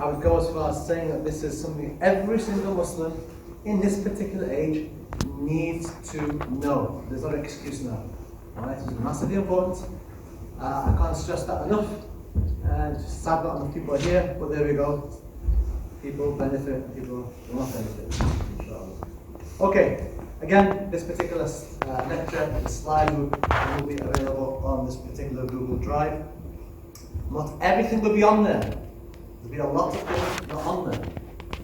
I would go as far as saying that this is something every single Muslim in this particular age needs to know. There's no excuse now. Alright, it's massively important. I can't stress that enough. Just sad that enough people are here, but there we go. People benefit, people will not benefit. Inshallah. Okay, again, this particular lecture, the slide will be available on this particular Google Drive. Not everything will be on there. There'll be a lot of things not on there.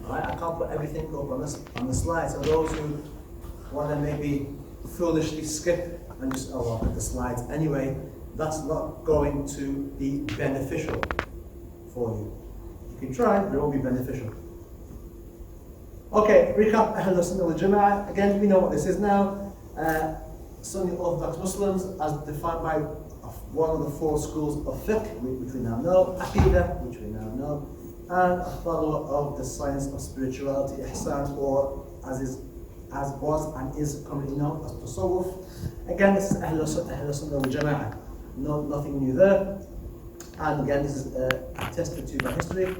Alright, I can't put everything up on the slide. So those who want to maybe foolishly skip and just, oh, I'll put the slides anyway, that's not going to be beneficial for you. You can try, but it won't be beneficial. Okay, recap Ahlul Sunnah wal Jama'ah. Again, we know what this is now. Sunni Orthodox Muslims, as defined by one of the four schools of fiqh, which we now know, Aqidah, which we now know, and a follower of the science of spirituality, Ihsan, or as was and is commonly known as Tasawwuf. Again, this is Ahlul Sunnah wal Jama'ah. No, nothing new there. And again, this is attested to by history.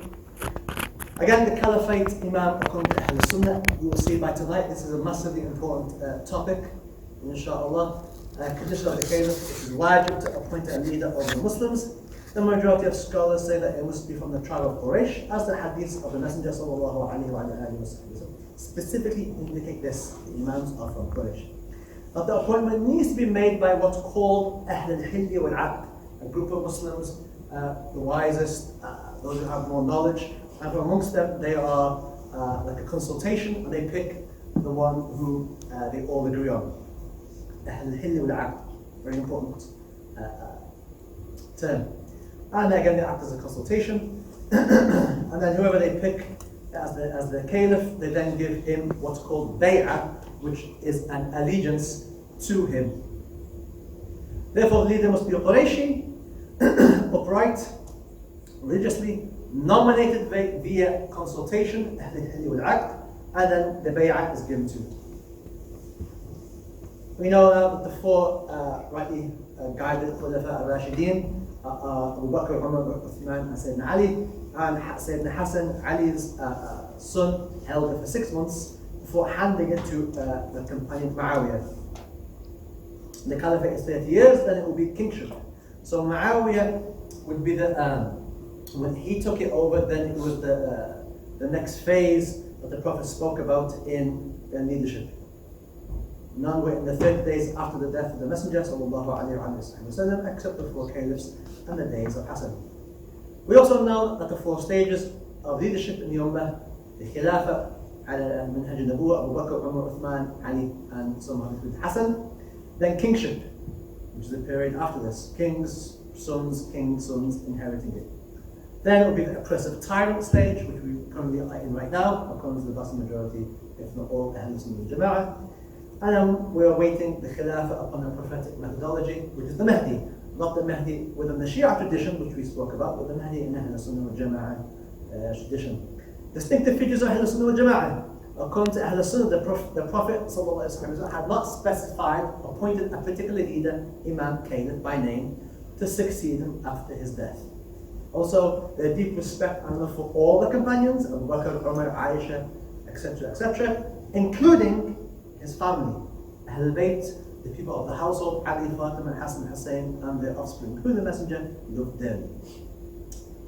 Again, the Caliphate Imam according to Ahlul Sunnah, you will see by tonight, this is a massively important topic, inshallah. Condition of the Caliph, it is wajib to appoint a leader of the Muslims. The majority of scholars say that it must be from the tribe of Quraysh, as the hadiths of the Messenger sallallahu alaihi wasallam specifically indicate this. The Imams are from Quraysh. But the appointment needs to be made by what's called Ahl al-Hilli wal-Aqd, a group of Muslims, the wisest, those who have more knowledge, and from amongst them they are like a consultation, and they pick the one who they all agree on. Ahl al-Hilli wal-Aqd, very important term. And again, they act as a consultation, and then whoever they pick as the caliph, they then give him what's called bay'ah, which is an allegiance to him. Therefore, the leader must be a Qurayshi, upright, religiously, nominated via consultation, and then the bay'ah is given to him. We know now that the four rightly guided Khulafa al-Rashideen, Abu Bakr, Umar, Uthman, and Sayyidina Ali, and Sayyidina Hassan, Ali's son, held it for 6 months before handing it to the companion Muawiyah. The caliphate is 30 years, then it will be kingship. So Muawiyah would be when he took it over, then it was the next phase that the Prophet spoke about in leadership. None were in the 30 days after the death of the Messenger sallallahu alaihi wasallam, except the four caliphs and the days of Hassan. We also know that the four stages of leadership in the Ummah, the Khilafah, على منهج النبوة, Abu Bakr, Umar, Uthman, Ali, and some have included Hassan. Then kingship, which is the period after this. Kings, sons inheriting it. Then it will be the oppressive tyrant stage, which we currently are in right now, according to the vast majority, if not all, Ahlul Sunnah wal Jama'ah. And then we are awaiting the Khilafah upon a prophetic methodology, which is the Mahdi. Not the Mahdi within the Shia tradition, which we spoke about, but the Mahdi in Ahlul Sunnah wal Jama'ah tradition. Distinctive features of Ahlul Sunnah wal Jama'ah. According to Ahlul Sunnah, the Prophet ﷺ had not specified, appointed a particular leader, Imam, Caliph by name, to succeed him after his death. Also, their deep respect and love for all the companions, Abu Bakr, Umar, Aisha, etc., including his family, Ahlul Bayt, the people of the household, Ali, Fatima, Hassan, Hussein, and their offspring, including the Messenger, loved them.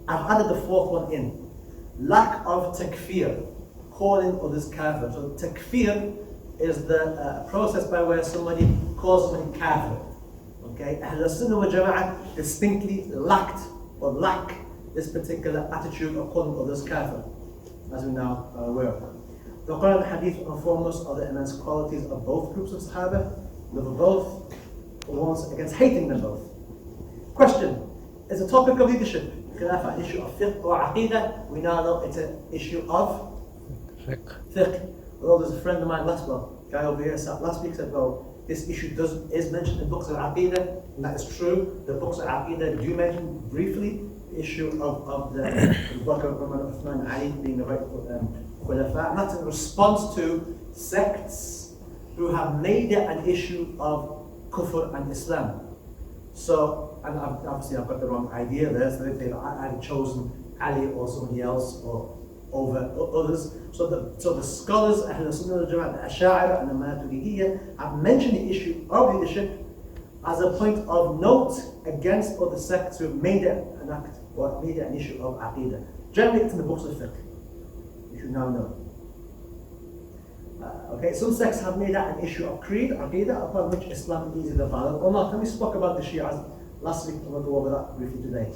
I've added the fourth one in. Lack of takfir, calling others kafir. So takfir is the process by where somebody calls somebody kafir. Okay, Ahlul Sunnah wal Jama'ah distinctly lack this particular attitude of calling others kafir, as we now are aware of. The Quran and Hadith inform us of the immense qualities of both groups of Sahaba, love of both, warns against hating them both. Question: is the topic of leadership Khilafah an issue of fiqh or aqidah? We now know it's an issue of fiqh. Well, there's a friend of mine, guy over here sat last week, said, well, this issue is mentioned in books of aqidah, and that is true. The books of aqidah do mention briefly the issue of the Bakr, Umar, Uthman, Ali being the right Khulafa, and that's in response to sects who have made it an issue of kufr and Islam. So, and obviously I've got the wrong idea there, so I've chosen Ali or somebody else or over others. So the scholars, Ahl Sunnah wal Jama'ah, the Ash'ari and the Maturidiyya, have mentioned the issue of leadership as a point of note against other sects who have made it an act or made it an issue of Aqidah. Generally, it's in the books of fiqh. You should now know. Okay, some sects have made that an issue of creed, Aqidah, upon which Islam is either valid or not. And we spoke about the Shias last week, and we'll go over that briefly today.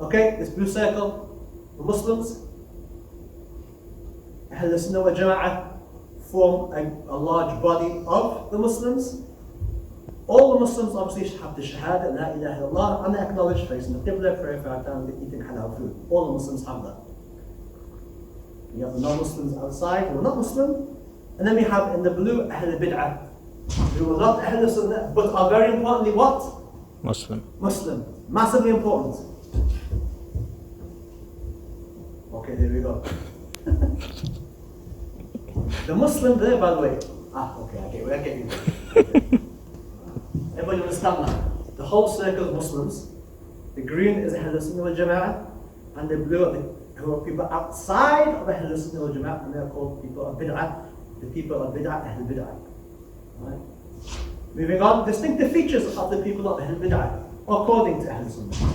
Okay, this blue circle, the Muslims, Ahl Sunnah wal Jama'ah form a large body of the Muslims. All the Muslims obviously have the Shahada, La ilaha illallah, and they acknowledge facing the Qibla, prayer 5 times, eating halal food. All the Muslims have that. You have the non-Muslims outside who are not Muslim, and then we have in the blue Ahl Bid'ah, who are not Ahl Sunnah, but are very importantly what? Muslim. Muslim. Massively important. Okay, there we go. The Muslim there, by the way. Okay, I get you. Everybody understand that? The whole circle of Muslims, the green is Ahl Sunnah wal Jama'ah, and the blue are people outside of Ahl Sunnah wal Jama'ah, and they are called people of Bid'ah. The people of Bid'ah, Ahl Bid'ah. Right? Moving on, distinctive features of the people of Ahl Bid'ah, according to Ahl Sunnah.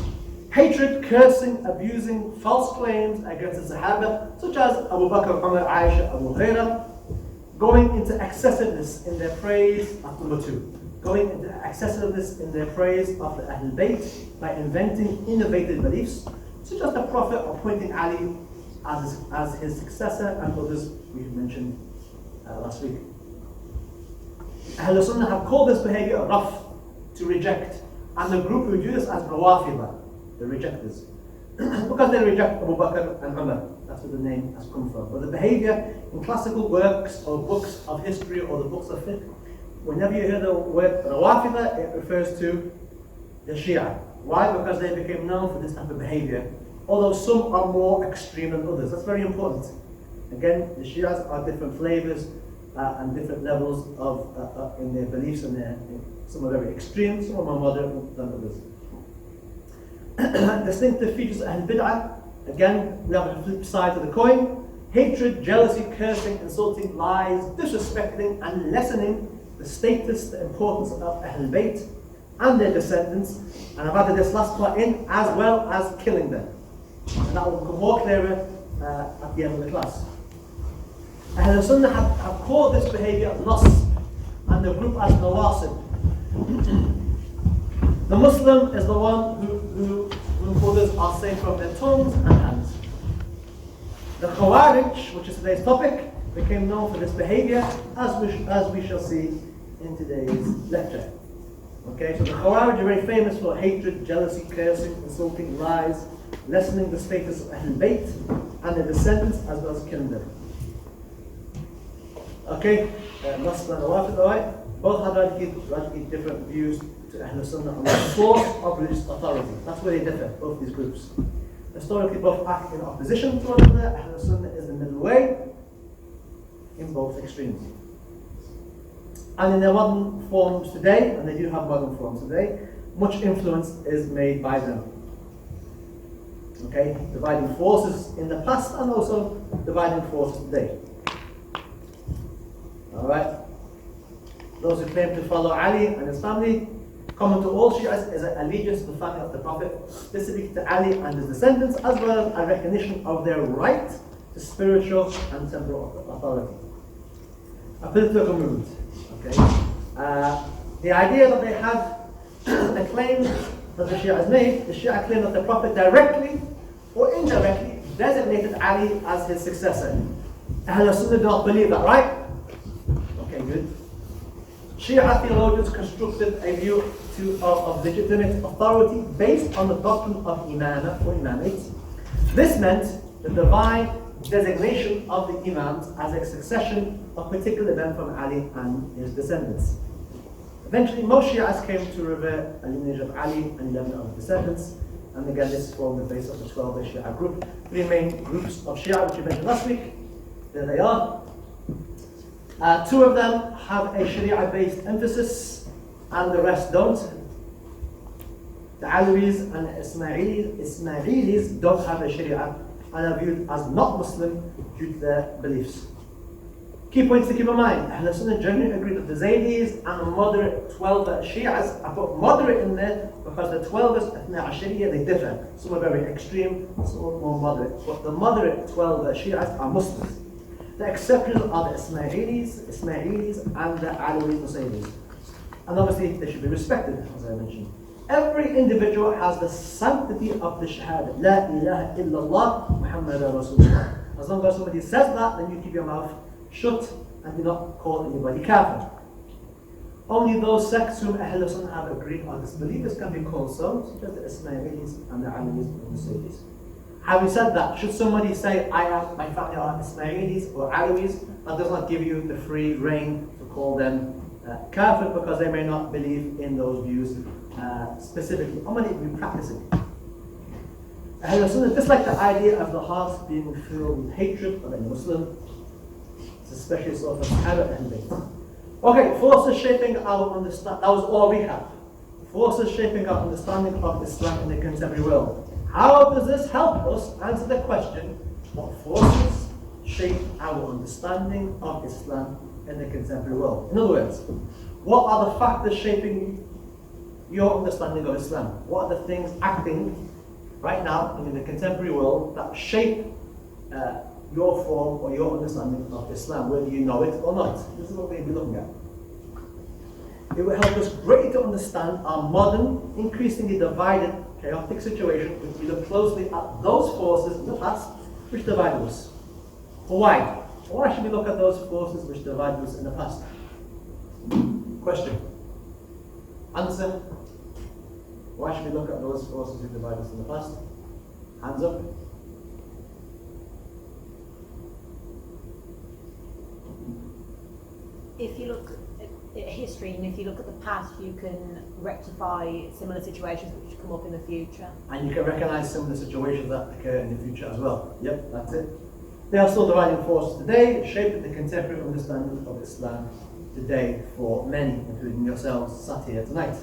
Hatred, cursing, abusing, false claims against the Sahaba, such as Abu Bakr, Umar, Aisha, Abu Hurairah, going into excessiveness in their praise of number 2. Going into excessiveness in their praise of the Ahl Bayt by inventing innovative beliefs, such as the Prophet appointing Ali as his successor and others we mentioned last week. Ahl Sunnah have called this behavior rough, to reject, and the group who do this as Rawafida, the rejectors, because they reject Abu Bakr and Umar. That's where the name has come from. But the behavior in classical works or books of history or the books of fiqh, whenever you hear the word Rawafida, it refers to the Shia. Why? Because they became known for this type of behavior, although some are more extreme than others. That's very important. Again, the Shias are different flavors and different levels of in their beliefs, and some are very extreme, some are more moderate than others. Distinctive features of Ahl Bid'ah. Again, we have the flip side of the coin. Hatred, jealousy, cursing, insulting, lies, disrespecting, and lessening the status, the importance of Ahl Bayt and their descendants. And I've added this last part in, as well as killing them. And that will become more clearer at the end of the class. Ahl Sunnah have called this behavior nas, and the group as nawasib. The Muslim is the one who others are safe from their tongues and hands. The Khawarij, which is today's topic, became known for this behavior, as we shall see in today's lecture. Okay, so the Khawarij are very famous for hatred, jealousy, cursing, insulting, lies, lessening the status of Ahl Bayt and their descendants, as well as killing them. Okay, Nasr and Rawafid, alright? Both had radically different views to Ahl Sunnah on the source of religious authority. That's where they differ, both these groups. Historically, both act in opposition to one another. Ahl Sunnah is the middle way in both extremes. And in their modern forms today, and they do have modern forms today, much influence is made by them. Okay, dividing forces in the past and also dividing forces today. Alright, those who claim to follow Ali and his family, common to all Shias is an allegiance to the family of the Prophet, specifically to Ali and his descendants, as well as a recognition of their right to spiritual and temporal authority. A political movement. Okay. The idea that they have the claim that the Shia has made, the Shia claim that the Prophet directly or indirectly designated Ali as his successor. Ahl Sunnah do not believe that, right? Okay, good. Shia theologians constructed a view of legitimate authority based on the doctrine of imamah or imamate. This meant the divine designation of the imams as a succession of particular men from Ali and his descendants. Eventually, most Shias came to revere a lineage of Ali and 11 of his descendants, and again this formed the base of the 12 Shia group. 3 main groups of Shia, which we mentioned last week. There they are. 2 of them have a Sharia-based emphasis, and the rest don't. The Alawis and Ismailis don't have a Sharia and are viewed as not Muslim due to their beliefs. Key points to keep in mind. Ahl Sunnah generally agree that the Zaydis and the moderate 12 Shi'as, I put moderate in there because the 12ers, Ithna Ashariya, they differ. Some are very extreme, some are more moderate. But the moderate 12 Shi'as are Muslims. The exceptions are the Ismailis and the Alawis and Zaydis. And obviously they should be respected, as I mentioned. Every individual has the sanctity of the Shahada. La ilaha illallah Muhammadan Rasulullah. As long as somebody says that, then you keep your mouth shut and do not call anybody kafir. Only those sects whom Ahl Sunnah have agreed on disbelievers can be called so, such as the Ismailis and the Alawis and the Zaydis. Having said that, should somebody say, my family are Ismailis or Alawis, that does not give you the free reign to call them kafir because they may not believe in those views specifically. Only if you practice it. Ahl Sunnah dislike the idea of the heart being filled with hatred of a Muslim, especially sort of Sahaba and Bayt. Okay, forces shaping our understanding. That was all we have. Forces shaping our understanding of Islam in the contemporary world. How does this help us answer the question, what forces shape our understanding of Islam in the contemporary world? In other words, what are the factors shaping your understanding of Islam? What are the things acting right now in the contemporary world that shape your form or your understanding of Islam, whether you know it or not? This is what we'll be looking at. It will help us greatly to understand our modern, increasingly divided, chaotic situation if we look closely at those forces in the past which divided us. Why? Why should we look at those forces which divided us in the past? Question. Answer. Why should we look at those forces which divided us in the past? Hands up. If you look at history and if you look at the past, you can rectify similar situations which come up in the future. And you can recognise similar situations that occur in the future as well. Yep, that's it. They are still dividing forces today, shaping the contemporary understanding of Islam today for many, including yourselves sat here tonight.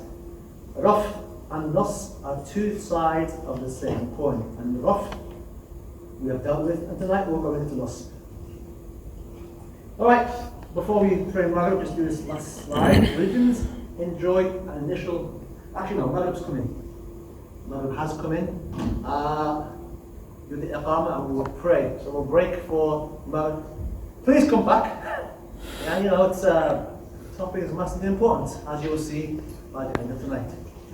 Raf and Nas are two sides of the same coin, and Raf we have dealt with, and tonight we'll go into Nas. Alright. Before we pray Maghrib, just do this last slide. Religions enjoy an initial... Actually no, Maghrib's coming. Maghrib has come in. Do the Iqamah and we will pray. So we'll break for Maghrib. Please come back. And you know, the topic is massively important, as you will see by the end of tonight.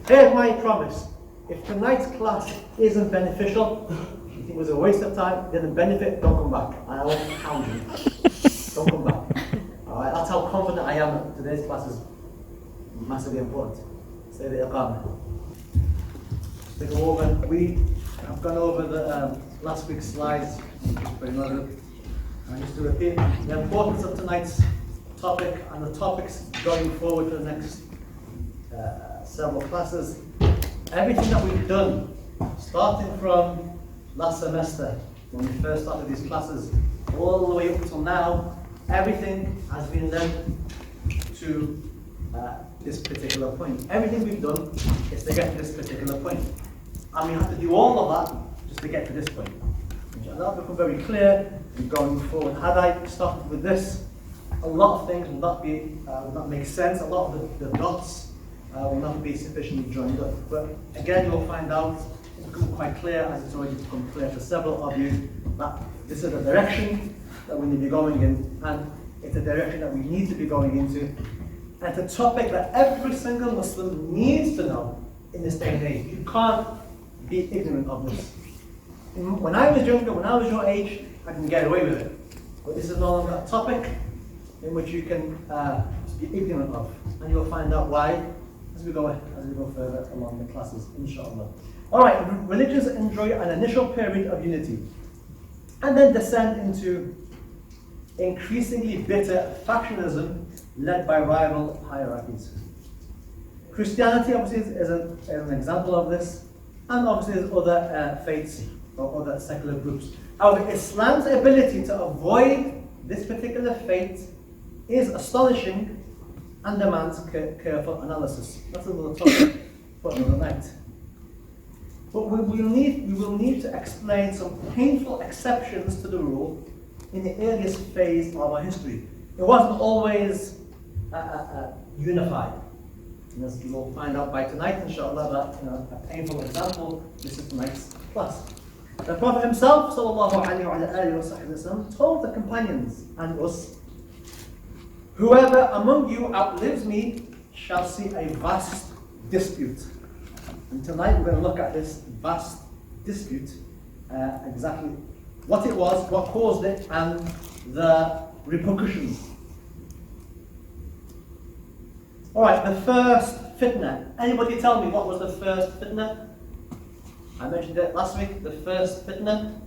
Here's my promise. If tonight's class isn't beneficial, you think it was a waste of time, didn't benefit, don't come back. And I won't hound you. Don't come back. Alright, that's how confident I am that today's class is massively important. Say the Iqamah. To go over, we have gone over the last week's slides. And just to repeat the importance of tonight's topic and the topics going forward to the next several classes. Everything that we've done, starting from last semester, when we first started these classes, all the way up till now, everything has been led to this particular point. Everything we've done is to get to this particular point. And we have to do all of that just to get to this point. And that'll become very clear going forward. Had I started with this, a lot of things will not make sense. A lot of the dots will not be sufficiently joined up. But again, you'll find out, it's become quite clear, as it's already become clear for several of you, that this is the direction that we need to be going in, and it's a direction that we need to be going into. And it's a topic that every single Muslim needs to know in this day and age. You can't be ignorant of this. When I was younger, when I was your age, I can get away with it. But this is no longer a topic in which you can be ignorant of. And you'll find out why as we go further along the classes, inshallah. Alright, religions enjoy an initial period of unity and then descend into increasingly bitter factionalism led by rival hierarchies. Christianity obviously is an example of this, and obviously there's other faiths or other secular groups. However, Islam's ability to avoid this particular fate is astonishing and demands careful analysis. That's another topic for another night. But we will need to explain some painful exceptions to the rule in the earliest phase of our history. It wasn't always unified. And as you will find out by tonight, inshallah, that a painful example, this is tonight's class. The Prophet himself, sallallahu alayhi wa sallam, told the companions and us, whoever among you outlives me shall see a vast dispute. And tonight we're going to look at this vast dispute, exactly what it was, what caused it, and the repercussions. Alright, the first fitna. Anybody tell me what was the first fitna? I mentioned it last week, the first fitna.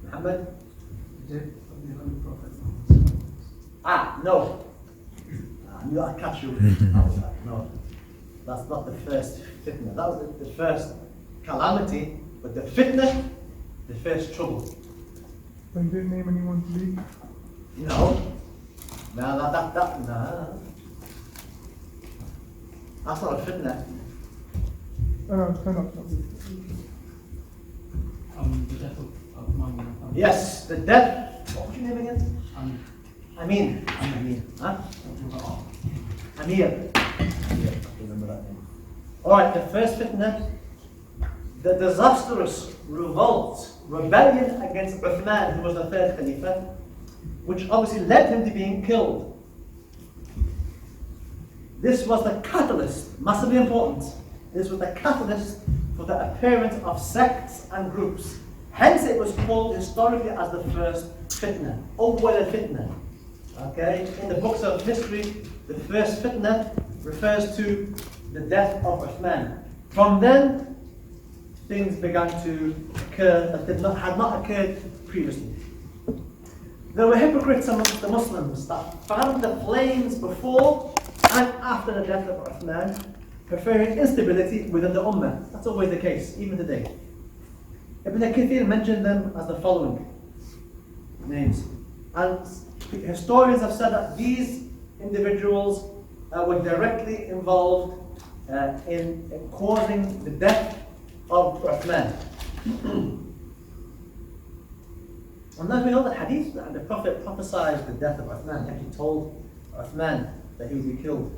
Muhammad? No. I knew I'd catch you. No. That's not the first fitna. That was the first calamity, but the fitna, the first trouble. But you didn't name anyone to lead? No. No. That's not a fitna. Turn up. The death of my family. Yes, the death. What was your name again? Amin. Huh? Amir. I remember that name. Alright, the first fitna, the disastrous revolt, rebellion against Uthman, who was the third Khalifa, which obviously led him to being killed. This was the catalyst, massively important. This was the catalyst for the appearance of sects and groups. Hence it was called historically as the first fitna, Awwal al-Fitna. Okay, in the books of history, the first fitna refers to the death of Uthman. From then, things began to occur that had not occurred previously. There were hypocrites amongst the Muslims that fanned the flames before and after the death of Uthman, preferring instability within the Ummah. That's always the case, even today. Ibn Kathir mentioned them as the following names. And historians have said that these individuals were directly involved in causing the death of Uthman. And then we know the hadith that the Prophet prophesied the death of Uthman. He actually told Uthman that he would be killed.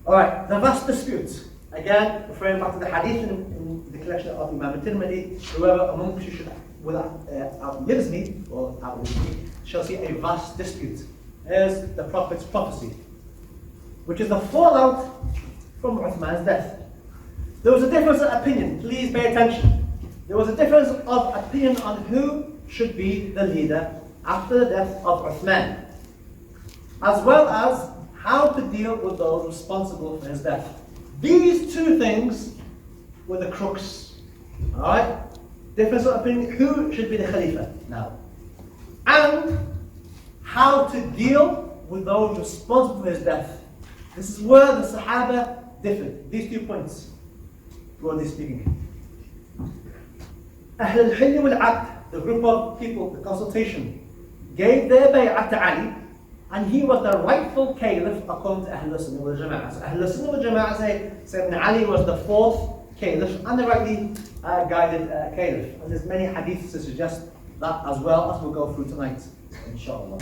Outlive the vast dispute. Again, referring back to the hadith in the collection of Imam al-Tirmidhi, whoever among you should outlives me, or outlives me, shall see a vast dispute. Here's the Prophet's prophecy, which is the fallout from Uthman's death. There was a difference of opinion, please pay attention. There was a difference of opinion on who should be the leader after the death of Uthman, as well as how to deal with those responsible for his death. These two things were the crux. Alright? Difference of opinion, who should be the Khalifa now. And how to deal with those responsible for his death. This is where the Sahaba differed. These 2 points, broadly speaking. Ahl al-Hilm wal-Aqd, the group of people, the consultation, gave their bay'ah to Ali, and he was the rightful caliph according to Ahl Sunnah wal Jama'ah. So Ahl Sunnah wal Jama'ah say Sayyidina Ali was the 4th caliph and the rightly guided caliph. And there's many hadiths to suggest that as well, as we'll go through tonight, inshallah.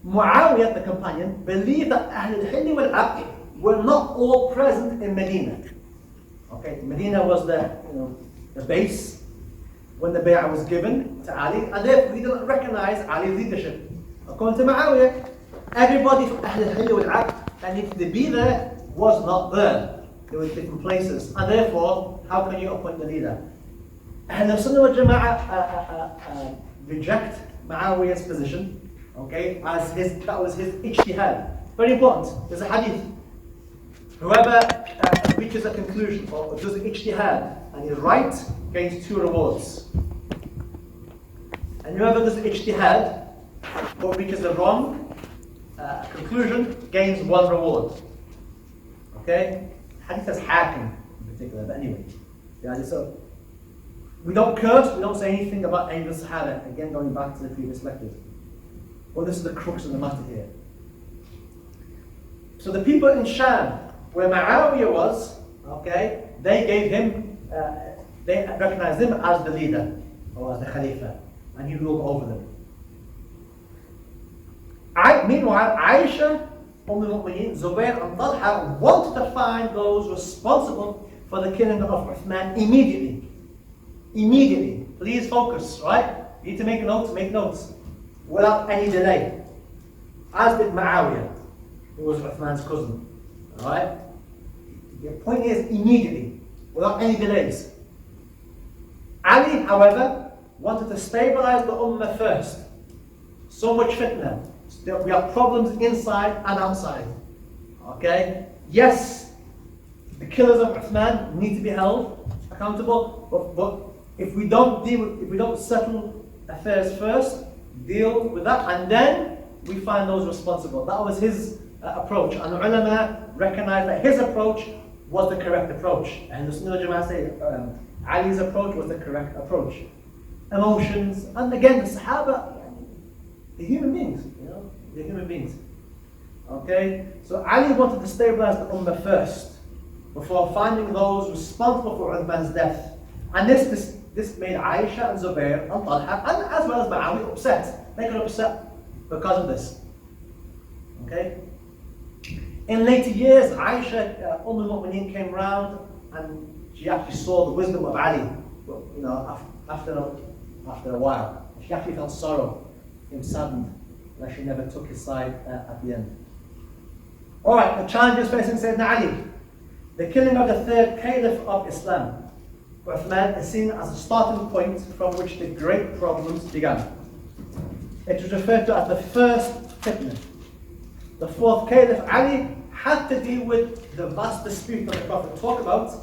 Muawiyah, the companion, believed that Ahl al-Hilm wal-Aqd were not all present in Medina. Okay, Medina was the base when the bay'ah was given to Ali, and therefore he didn't recognize Ali's leadership. According to Muawiyah, everybody from Ahl al-Hilm wal-Aqd that needed to be there was not there. They were in different places, and therefore, how can you appoint the leader? Ahl Sunnah wal Jama'ah reject Muawiyah's position, okay, as that was his ijtihad. Very important. There's a hadith. Whoever reaches a conclusion or does an ijtihad and is right gains 2 rewards. And whoever does an ijtihad or reaches the wrong conclusion gains 1 reward. Okay? Hadith says hakim in particular, but anyway. Yeah, so we don't curse, we don't say anything about any of the Sahaba. Again, going back to the previous lecture. Well, this is the crux of the matter here. So the people in Sham, where Muawiyah was, okay, they gave him, they recognized him as the leader, or as the Khalifa, and he ruled over them. Meanwhile, Aisha, Ummul Zubair and Talha wanted to find those responsible for the killing of Uthman immediately. Immediately. Please focus, right? You need to make notes, without any delay. As did Muawiyah, who was Uthman's cousin. Alright? The point is immediately, without any delays. Ali, however, wanted to stabilize the Ummah first. So much fitna. We have problems inside and outside. Okay? Yes, the killers of Uthman need to be held accountable, but if we don't settle affairs first, deal with that, and then we find those responsible. That was his approach, and the ulama recognized that his approach was the correct approach. And the Sunnah Jama'ah say Ali's approach was the correct approach. Emotions, and again the Sahaba, they're human beings, they're human beings. Okay, so Ali wanted to stabilize the Ummah first before finding those responsible for Uthman's death, and this made Aisha and Zubair and Talha and as well as Muawiyah upset. They got upset because of this. Okay. In later years, Aisha, Ummul came round and she actually saw the wisdom of Ali. After a while, she actually felt sorrow, became saddened that she never took his side at the end. All right, the challenges facing Sayyidina Ali. The killing of the third caliph of Islam, Uthman, is seen as a starting point from which the great problems began. It was referred to as the first fitna. The fourth caliph, Ali, had to deal with the vast dispute that the Prophet talked about,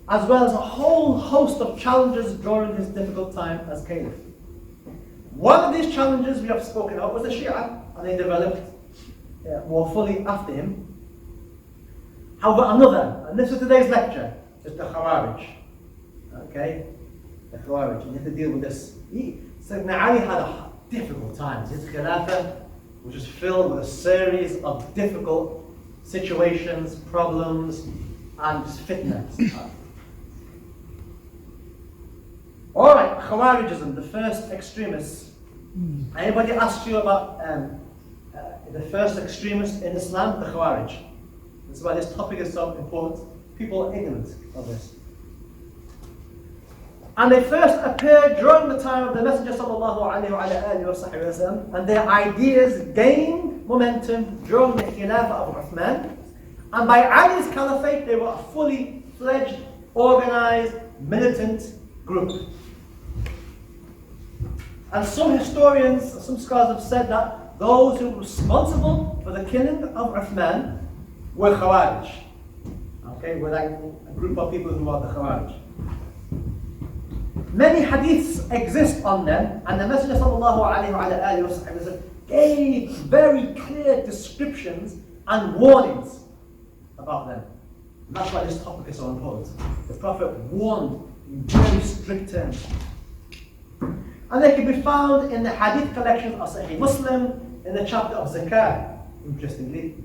as well as a whole host of challenges during his difficult time as caliph. One of these challenges we have spoken of was the Shia, and they developed more fully after him. However, another, and this is today's lecture, is the Khawarij. Okay? The Khawarij, and you have to deal with this. Sayyidina Ali had a difficult time. His Khilafah was just filled with a series of difficult situations, problems, and just fitnas. Alright, Khawarijism, the first extremists. Anybody asked you about the first extremists in Islam? The Khawarij. That's why this topic is so important. People are ignorant of this. And they first appeared during the time of the Messenger ﷺ, and their ideas gained momentum during the Khilafah of Uthman. And by Ali's Caliphate, they were a fully fledged, organized, militant group. And some historians, some scholars have said that those who were responsible for the killing of Uthman were Khawarij. Okay, we're like a group of people who are the Khawarij. Many hadiths exist on them, and the Messenger ﷺ gave very clear descriptions and warnings about them. And that's why this topic is so important. The Prophet warned in very strict terms. And they can be found in the hadith collection of Sahih Muslim, in the chapter of Zakah, interestingly,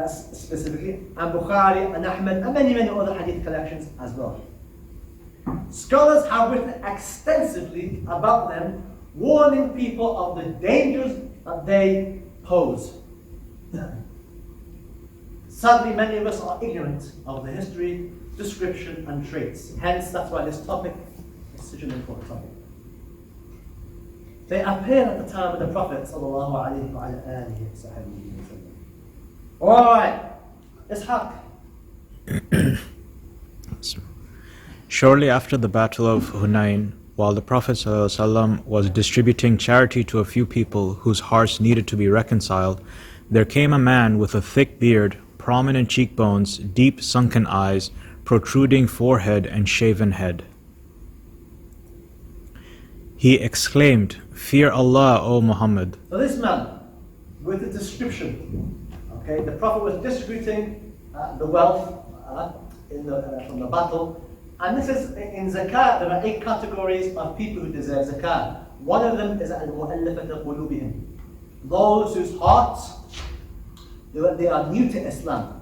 specifically, and Bukhari and Ahmed, and many other hadith collections as well. Scholars have written extensively about them, warning people of the dangers that they pose. Sadly, many of us are ignorant of the history, description, and traits. Hence, that's why this topic is such an important topic. They appeared at the time of the Prophet Alright, Ishaq. Shortly after the Battle of Hunain, while the Prophet ﷺ was distributing charity to a few people whose hearts needed to be reconciled, there came a man with a thick beard, prominent cheekbones, deep sunken eyes, protruding forehead and shaven head. He exclaimed, "Fear Allah, O Muhammad." So this man, with the description, okay, the Prophet was distributing the wealth from the battle. And this is in Zakat, there are 8 categories of people who deserve Zakat. One of them is al-mu'allafat qulubihim, those whose hearts They are new to Islam.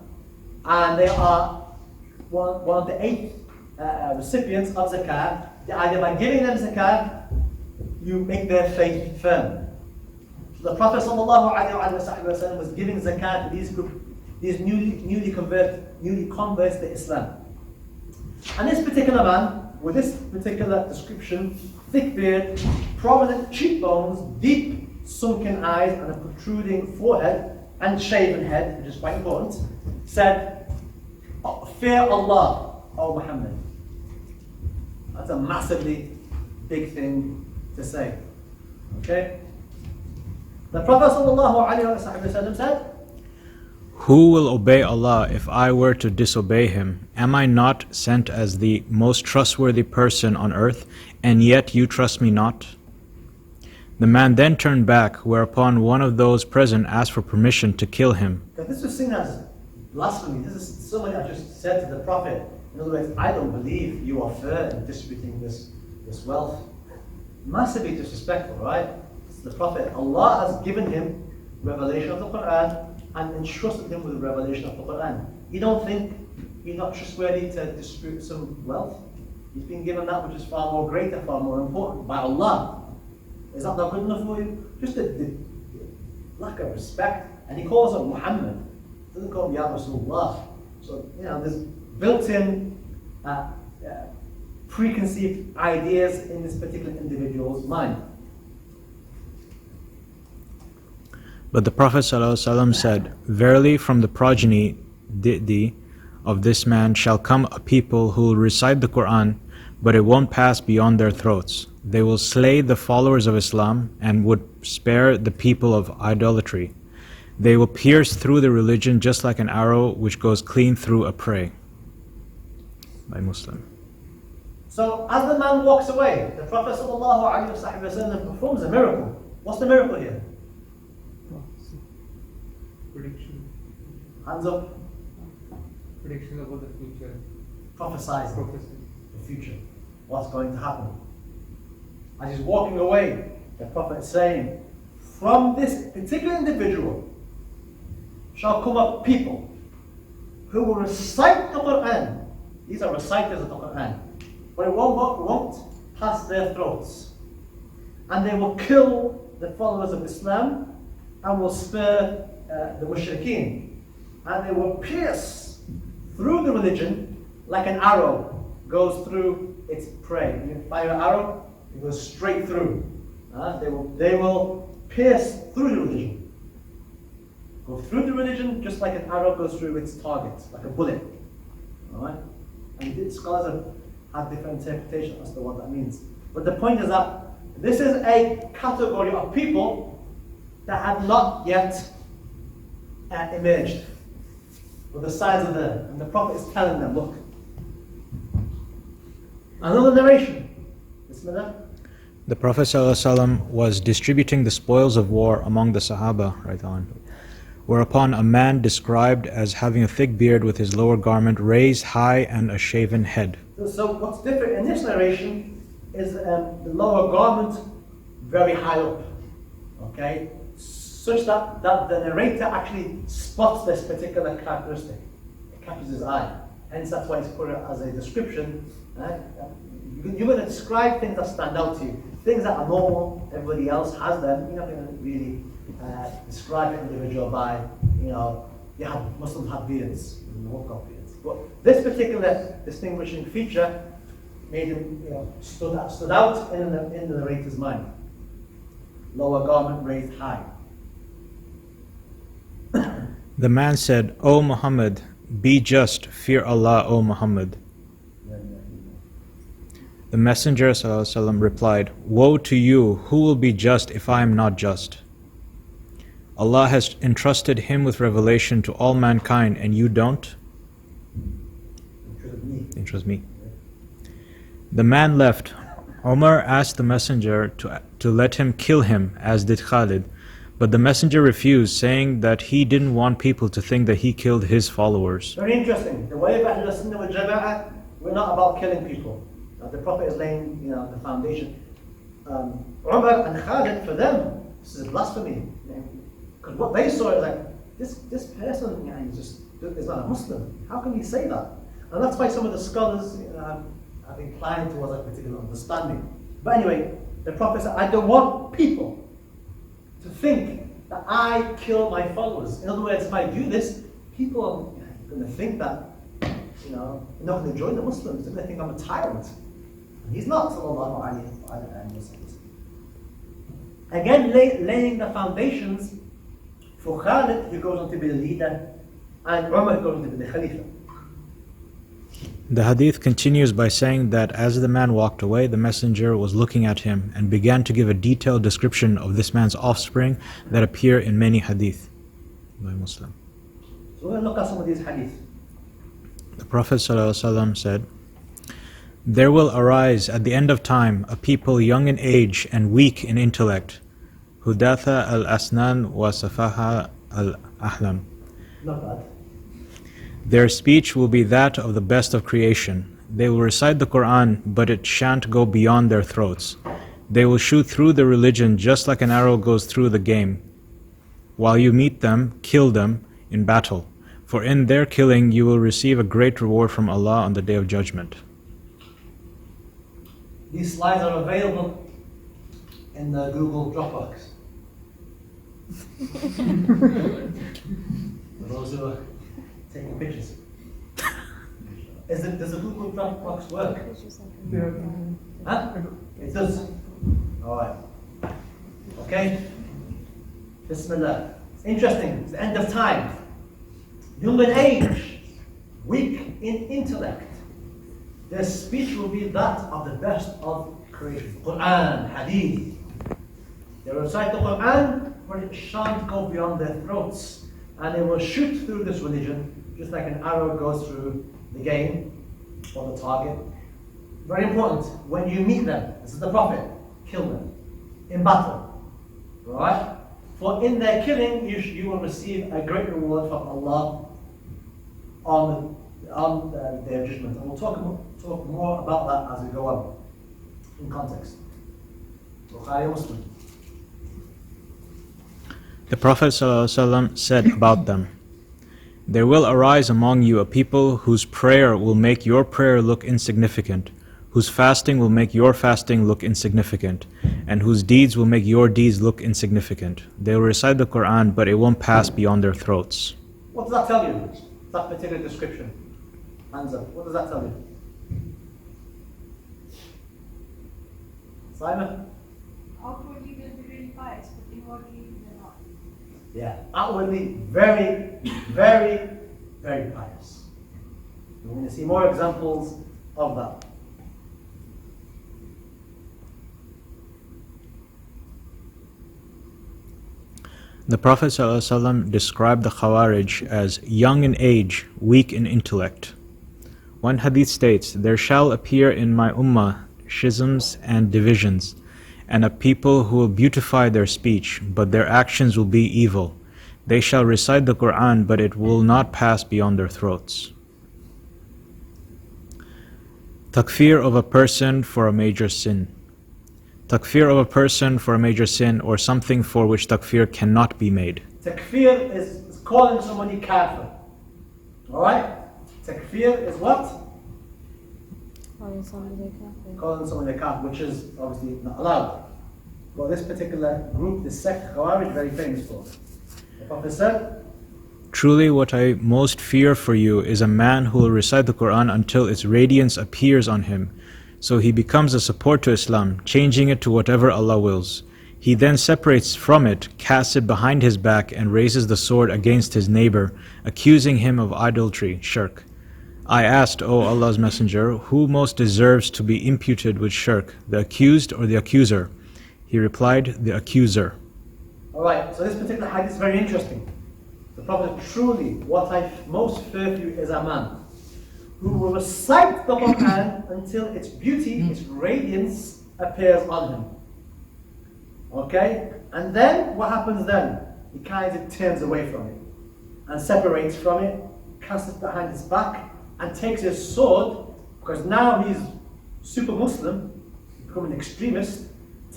And they are one of the 8 recipients of zakah. Either by giving them zakah, you make their faith firm. So the Prophet ﷺ was giving zakah to these newly converts to Islam. And this particular man, with this particular description, thick beard, prominent cheekbones, deep sunken eyes, and a protruding forehead and shaven head, which is quite important, said, "Fear Allah, O Muhammad." That's a massively big thing to say. Okay? The Prophet ﷺ said, Who will obey Allah if I were to disobey Him? Am I not sent as the most trustworthy person on earth, and yet you trust me not? The man then turned back, whereupon one of those present asked for permission to kill him. This was seen as blasphemy. This is somebody I just said to the Prophet. In other words, I don't believe you are fair in distributing this wealth. Massively disrespectful, right? The Prophet, Allah has given him revelation of the Quran and entrusted him with the revelation of the Quran. You don't think he's not trustworthy to distribute some wealth? He's been given that which is far more greater, far more important by Allah. Is that not good enough for you? Just the lack of respect. And he calls him Muhammad. He doesn't call him Ya Rasulullah. So, there's built-in preconceived ideas in this particular individual's mind. But the Prophet ﷺ said, Verily from the progeny of this man shall come a people who will recite the Quran, but it won't pass beyond their throats. They will slay the followers of Islam and would spare the people of idolatry. They will pierce through the religion just like an arrow which goes clean through a prey. By Muslim. So as the man walks away, the Prophet ﷺ performs a miracle. What's the miracle here? Prediction. Hands up. Prediction about the future. Prophesizing Prophecy. the future. What's going to happen? As he's walking away, the Prophet is saying, from this particular individual shall come up people who will recite the Quran. These are reciters of the Quran. But it won't pass their throats. And they will kill the followers of Islam and will spare the mushrikeen. And they will pierce through the religion like an arrow goes through its prey. You fire an arrow, it goes straight through. They will pierce through the religion. Go through the religion just like an arrow goes through its target, like a bullet. Alright? And scholars have different interpretations as to what that means. But the point is that this is a category of people that have not yet emerged. But the signs are there. And the Prophet is telling them, look. Another narration. Bismillah. The Prophet ﷺ was distributing the spoils of war among the Sahaba, whereupon a man described as having a thick beard with his lower garment raised high and a shaven head. So what's different in this narration is the lower garment very high up, okay, such that the narrator actually spots this particular characteristic. It catches his eye. Hence that's why it's put it as a description. You're going to describe things that stand out to you. Things that are normal, everybody else has them. You're not going to really describe an individual by, Muslims have beards, and walk off beards. But this particular distinguishing feature made him, stood out in the narrator's mind. Lower garment raised high. The man said, O Muhammad, be just, fear Allah, O Muhammad. The Messenger ﷺ replied, Woe to you, who will be just if I am not just? Allah has entrusted him with revelation to all mankind, and you don't? Interest me. The man left. Umar asked the Messenger to let him kill him, as did Khalid. But the Messenger refused, saying that he didn't want people to think that he killed his followers. Very interesting. The way of Ahlul Sunnah wal Jama'ah, we're not about killing people. The Prophet is laying, the foundation. Umar and Khalid, for them, this is blasphemy. Because what they saw is like, this person is not a Muslim. How can you say that? And that's why some of the scholars have inclined towards that particular understanding. But anyway, the Prophet said, I don't want people to think that I kill my followers. In other words, if I do this, people are going to think that, they're not going to join the Muslims. They're going to think I'm a tyrant. And he's not, sallallahu alayhi wa sallam. Again, laying the foundations for Khalid, who goes on to be the leader, and Umar, who goes on to be the Khalifa. The hadith continues by saying that as the man walked away, the messenger was looking at him and began to give a detailed description of this man's offspring that appear in many hadith by Muslim. So we're going to look at some of these hadith. The Prophet ﷺ said, there will arise at the end of time a people young in age and weak in intellect, Hudatha al-Asnan wa Safaha al-Ahlam. Not bad. Their speech will be that of the best of creation. They will recite the Quran, but it shan't go beyond their throats. They will shoot through the religion just like an arrow goes through the game. While you meet them, kill them in battle, for in their killing you will receive a great reward from Allah on the Day of Judgment. These slides are available in the Google Dropbox. For those who are taking pictures. Does the Google Dropbox work? Yeah. Huh? It does. Alright. Okay. Bismillah. It's interesting. It's the end of time. Young in age, weak in intellect. Their speech will be that of the best of creation. Quran, Hadith. They will recite the Quran, but it shan't go beyond their throats. And they will shoot through this religion, just like an arrow goes through the game or the target. Very important, when you meet them, this is the Prophet, kill them in battle. Right? For in their killing, you will receive a great reward from Allah on the Day of Judgment. And we'll talk more about that as we go on in context. Bukhari Muslim. The Prophet ﷺ said about them, there will arise among you a people whose prayer will make your prayer look insignificant, whose fasting will make your fasting look insignificant, and whose deeds will make your deeds look insignificant. They will recite the Quran, but it won't pass beyond their throats. What does that tell you? That particular description. Hands up. What does that tell you? Simon? Outwardly they'll be really pious, but inwardly they're not. Yeah. Outwardly, very, very, very pious. We're going to see more examples of that. The Prophet ﷺ described the Khawarij as young in age, weak in intellect. One hadith states, there shall appear in my ummah schisms and divisions, and a people who will beautify their speech, but their actions will be evil. They shall recite the Quran, but it will not pass beyond their throats. Takfir of a person for a major sin. Takfir of a person for a major sin or something for which takfir cannot be made. Takfir is calling somebody kafir. Alright? Takfir is what? Calling somebody kafir, which is obviously not allowed. But this particular group, this sect, Khawarij, is very famous for. The Prophet said, truly what I most fear for you is a man who will recite the Quran until its radiance appears on him. So he becomes a support to Islam, changing it to whatever Allah wills. He then separates from it, casts it behind his back, and raises the sword against his neighbor, accusing him of idolatry, shirk. I asked, O Allah's Messenger, who most deserves to be imputed with shirk, the accused or the accuser? He replied, the accuser. Alright, so this particular hadith is very interesting. The Prophet, truly, what I most fear for you is a man who will recite the Quran until its beauty, its radiance appears on him. Okay? And then, what happens then? He kind of turns away from it and separates from it, casts it behind his back, and takes his sword, because now he's super Muslim, become an extremist,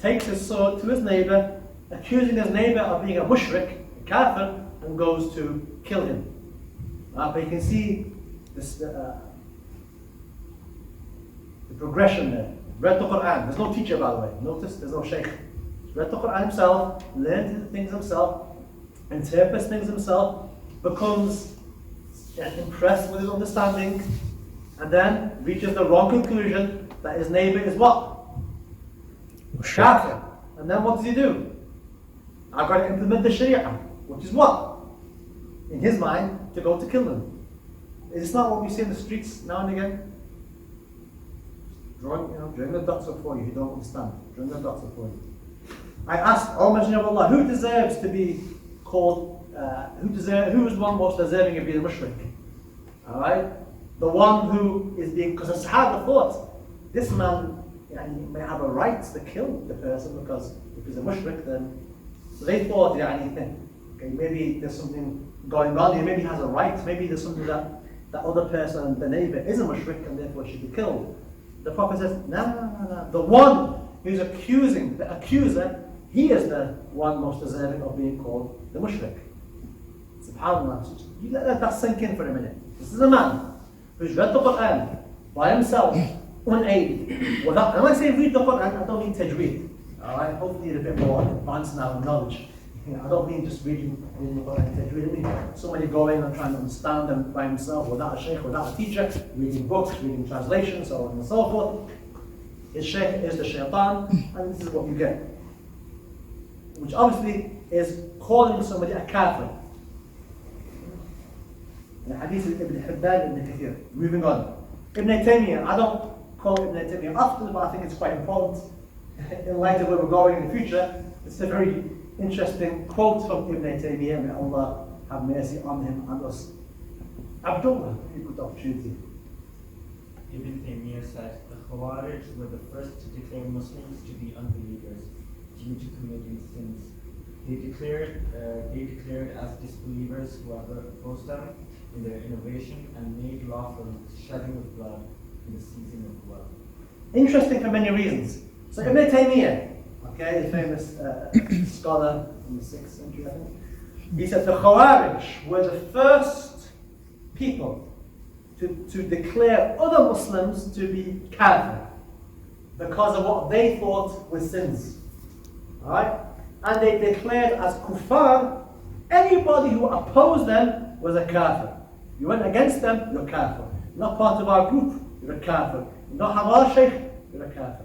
takes his sword to his neighbor, accusing his neighbor of being a mushrik, a kafir, and goes to kill him. But you can see this, the progression there. Read the Quran. There's no teacher, by the way. Notice there's no Sheikh. Read the Quran himself, learns things himself, interprets things himself, becomes impressed with his understanding, and then reaches the wrong conclusion that his neighbor is what? Kafir. And then what does he do? I've got to implement the Sharia, which is what? In his mind, to go to kill them. Is this not what we see in the streets now and again? Drawing the dots up for you who don't understand. Drawing the dots up for you. I asked, O Messenger of Allah, who deserves to be called, who is the one most deserving of being a mushrik? Alright? The one who is being, because the Sahaba thought, this man may have a right to kill the person because if he's a mushrik, then, so they thought, okay, maybe there's something going on here, maybe he has a right, maybe there's something that other person, the neighbor, is a mushrik and therefore should be killed. The Prophet says, no. The one who's accusing, the accuser, he is the one most deserving of being called the mushrik. SubhanAllah. You let that sink in for a minute. This is a man who's read the Quran by himself, unaided. Without, and when I say read the Quran, I don't mean tajweed. Alright, hopefully you're a bit more advanced now in knowledge. I don't mean just reading the Quran tajweed. I mean somebody going and trying to understand them by himself, without a sheikh, without a teacher, reading books, reading translations, so on and so forth. His sheikh is the shaitan, and this is what you get. Which obviously is calling somebody a kafir. The hadith of Ibn Hibban Ibn Kathir. Moving on. Ibn Taymiyyah, I don't quote Ibn Taymiyyah often, but I think it's quite important in light of where we're going in the future. It's a very interesting quote from Ibn Taymiyyah. May Allah have mercy on him and us. Abdullah, a good opportunity. Ibn Taymiyyah said, the Khawarij were the first to declare Muslims to be unbelievers due to committing sins. They declared as disbelievers whoever opposed them in their innovation and made lawful shedding of blood and the seizing of blood. Interesting for many reasons. So Ibn Taymiyyah, okay, the famous scholar in the 6th century, I think, he said the Khawarij were the first people to declare other Muslims to be kafir because of what they thought were sins. Alright? And they declared as kuffar anybody who opposed them was a kafir. You went against them, you're kafir. You're not part of our group, you're a kafir. You don't have our sheikh, you're a kafir.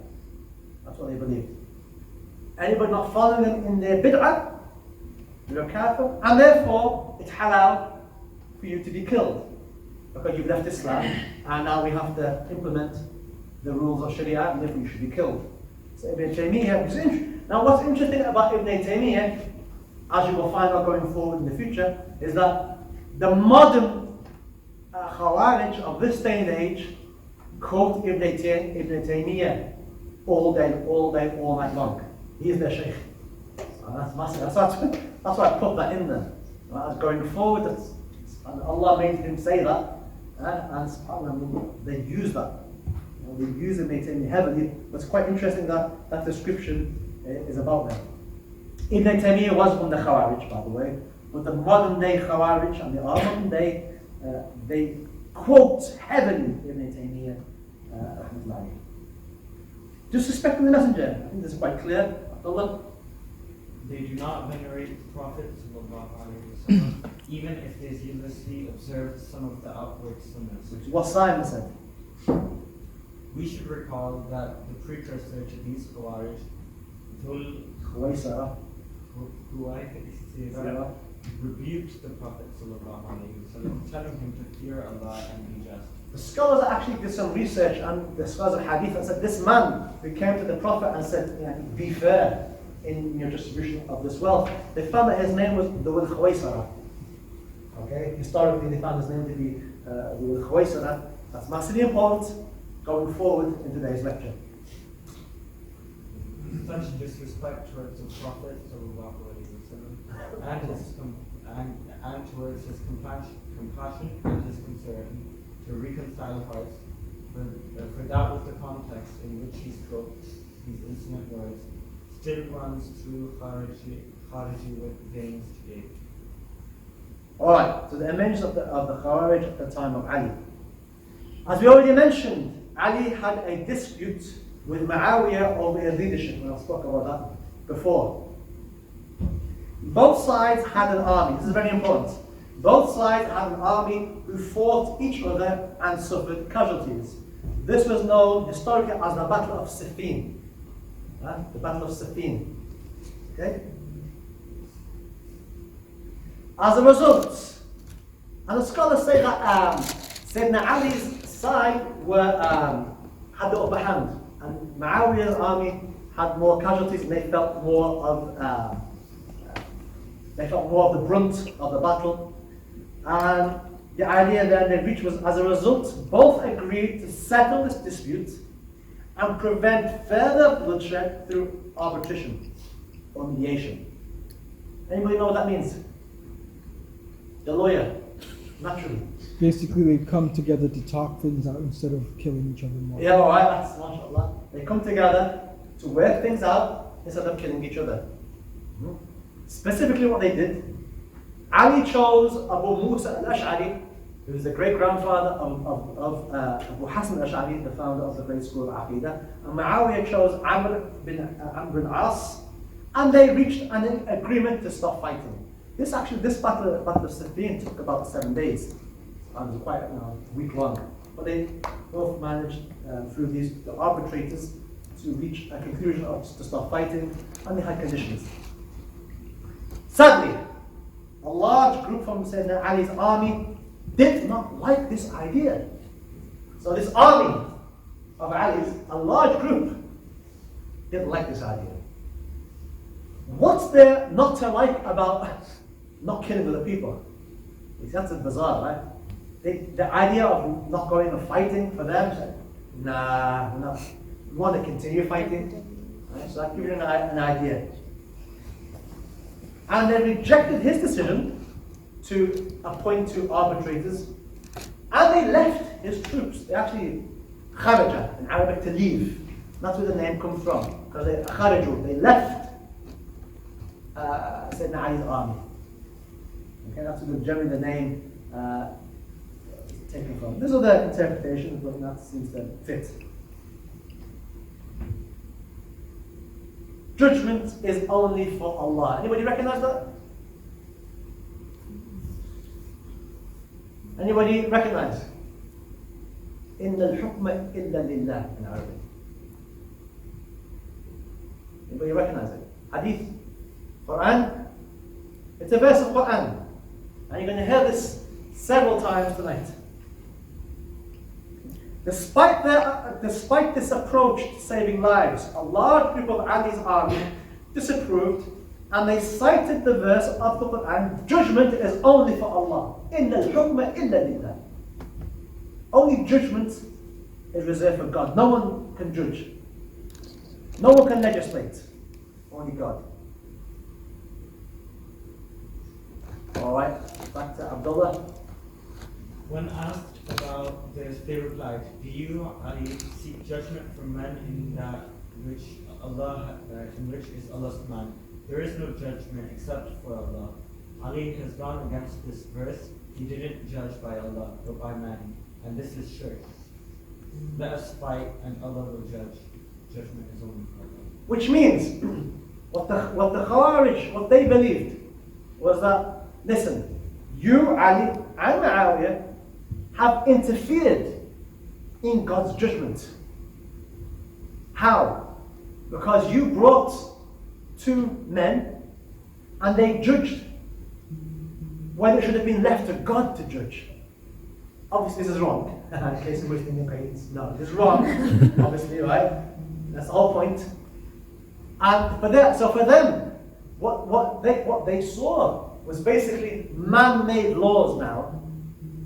That's what they believe. Anybody not following them in their bid'ah, you're a kafir. And therefore, it's halal for you to be killed. Because you've left Islam, and now we have to implement the rules of Sharia, and therefore you should be killed. So Ibn Taymiyyah, now what's interesting about Ibn Taymiyyah, as you will find out going forward in the future, is that the modern Khawarij of this day and age quote Ibn Taymiyyah all day, all night long. He is their sheikh. That's massive. That's why I put that in there. As going forward, and Allah made him say that, and subhanAllah, they use that. They use Ibn Taymiyyah heavily, but it's quite interesting that that description is about them. Ibn Taymiyyah was from the Khawarij, by the way, but the modern day Khawarij and the modern day, they quote heavily Ibn Taymiyyah. Disrespecting the Messenger, I think this is quite clear. Abdullah. They do not venerate the Prophet ﷺ, even if they zealously observe some of the outward sunnahs. Which is what Simon said. We should recall that the precursor to these Khawarij, Dhul Khuwaysara, Khuwaysara, rebuked the Prophet ﷺ, telling him to fear Allah and be just. The scholars actually did some research, and the scholars of hadith and said this man who came to the Prophet and said, be fair in your distribution of this wealth, they found that his name was Dhul Khuwaysara. Okay, historically they found his name to be Dhul Khuwaysara. That's massively important going forward in today's lecture. Such disrespect towards the Prophet and towards his compassion and his concern to reconcile hearts, for that was the context in which he spoke these insolent words, still runs through Khariji with veins today. Alright, so the emergence of the Khawarij at the time of Ali. As we already mentioned, Ali had a dispute with Muawiyah over his leadership, and I spoke about that before. Both sides had an army. This is very important. Both sides had an army who fought each other and suffered casualties. This was known historically as the Battle of Siffin. The Battle of Siffin. Okay? As a result, and the scholars say that Sayyidina Ali's side had the upper hand, and Muawiyah's army had more casualties, and they felt more of the brunt of the battle. And the idea then they reached was, as a result, both agreed to settle this dispute and prevent further bloodshed through arbitration or mediation. Anybody know what that means? The lawyer, naturally. Basically, they come together to talk things out instead of killing each other more. Yeah, alright, that's mashallah. They come together to work things out instead of killing each other. Specifically what they did, Ali chose Abu Musa al-Ash'ari, who is the great-grandfather of Abu Hassan al-Ash'ari, the founder of the great school of Aqidah, and Muawiyah chose Amr bin As, and they reached an agreement to stop fighting. This battle of Siffin took about 7 days, and it was quite a week long. But they both managed through the arbitrators to reach a conclusion to stop fighting, and they had conditions. Sadly, a large group from Sayyidina Ali's army did not like this idea. So this army of Ali's, a large group, didn't like this idea. What's there not to like about not killing other people? That's bizarre, right? The idea of not going and fighting for them, nah, we want to continue fighting. Right? So that gives you an idea. And they rejected his decision to appoint two arbitrators, and they left his troops. They actually kharaja in Arabic, to leave. That's where the name comes from, because they kharaju, they left Sayyidina Ali's army. Okay, that's where generally the name is taken from. These are the interpretations, but that seems to fit. Judgment is only for Allah. Anybody recognize that? Anybody recognize? Inna al-hukma illa lillah in Arabic. Anybody recognize it? Hadith, Quran. It's a verse of Quran, and you're going to hear this several times tonight. Despite this approach to saving lives, a large group of Ali's army disapproved, and they cited the verse of the Quran, judgment is only for Allah. Inna al-hukma illa lillah. Only judgment is reserved for God. No one can judge. No one can legislate. Only God. Alright, back to Abdullah. When asked about this, they replied, "Do you, Ali, seek judgment from men in that which is Allah's command? There is no judgment except for Allah. Ali has gone against this verse. He didn't judge by Allah, but by man, and this is shirk. Let us fight, and Allah will judge. Judgment is only for Allah." Which means, what the Khawarij, what they believed, was that, listen, you, Ali, and Muawiyah, have interfered in God's judgment. How? Because you brought two men and they judged when it should have been left to God to judge. Obviously this is wrong. In case you're thinking, okay, no, this is wrong. Obviously, right? That's the whole point. And for them, what they saw was basically man-made laws now.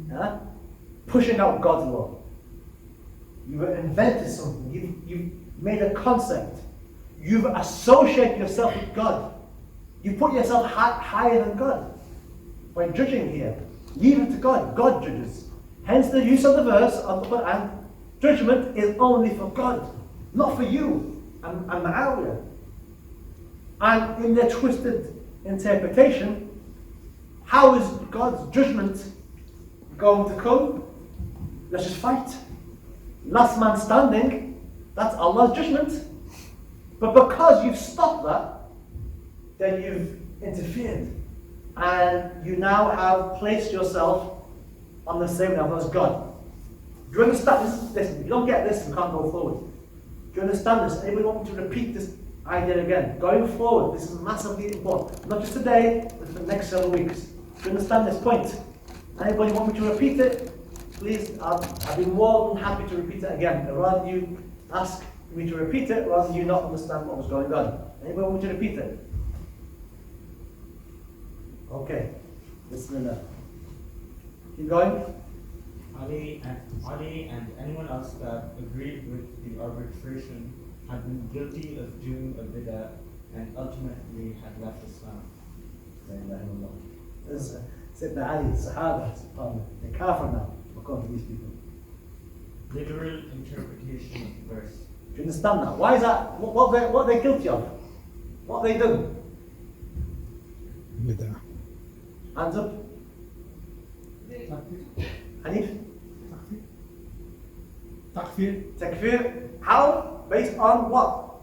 Yeah? Pushing out God's law. You've invented something. You've made a concept. You've associated yourself with God. You put yourself higher than God by judging here. Leave it to God. God judges. Hence the use of the verse of the Quran. Judgment is only for God, not for you and Muawiyah. And in their twisted interpretation, How is God's judgment going to come? Let's just fight. Last man standing, that's Allah's judgment. But because you've stopped that, then you've interfered. And you now have placed yourself on the same level as God. Do you understand this? Listen, if you don't get this, you can't go forward. Do you understand this? Anybody want me to repeat this idea again? Going forward, this is massively important. Not just today, but for the next several weeks. Do you understand this point? Anybody want me to repeat it? Please, I'll be more than happy to repeat it again. I'd rather you ask me to repeat it rather than you not understand what was going on. Anybody want me to repeat it? Okay, listen up. Keep going. Ali and anyone else that agreed with the arbitration had been guilty of doing a bid'ah and ultimately had left Islam. This Sayyidina Ali, Sahaba, they're kafir now, according to these people. Literal interpretation of the verse. Do you understand that? Why is that? What are they guilty of? What are they doing? Bid'ah. Hands up. Hanif? Takfir. Takfir. How? Based on what?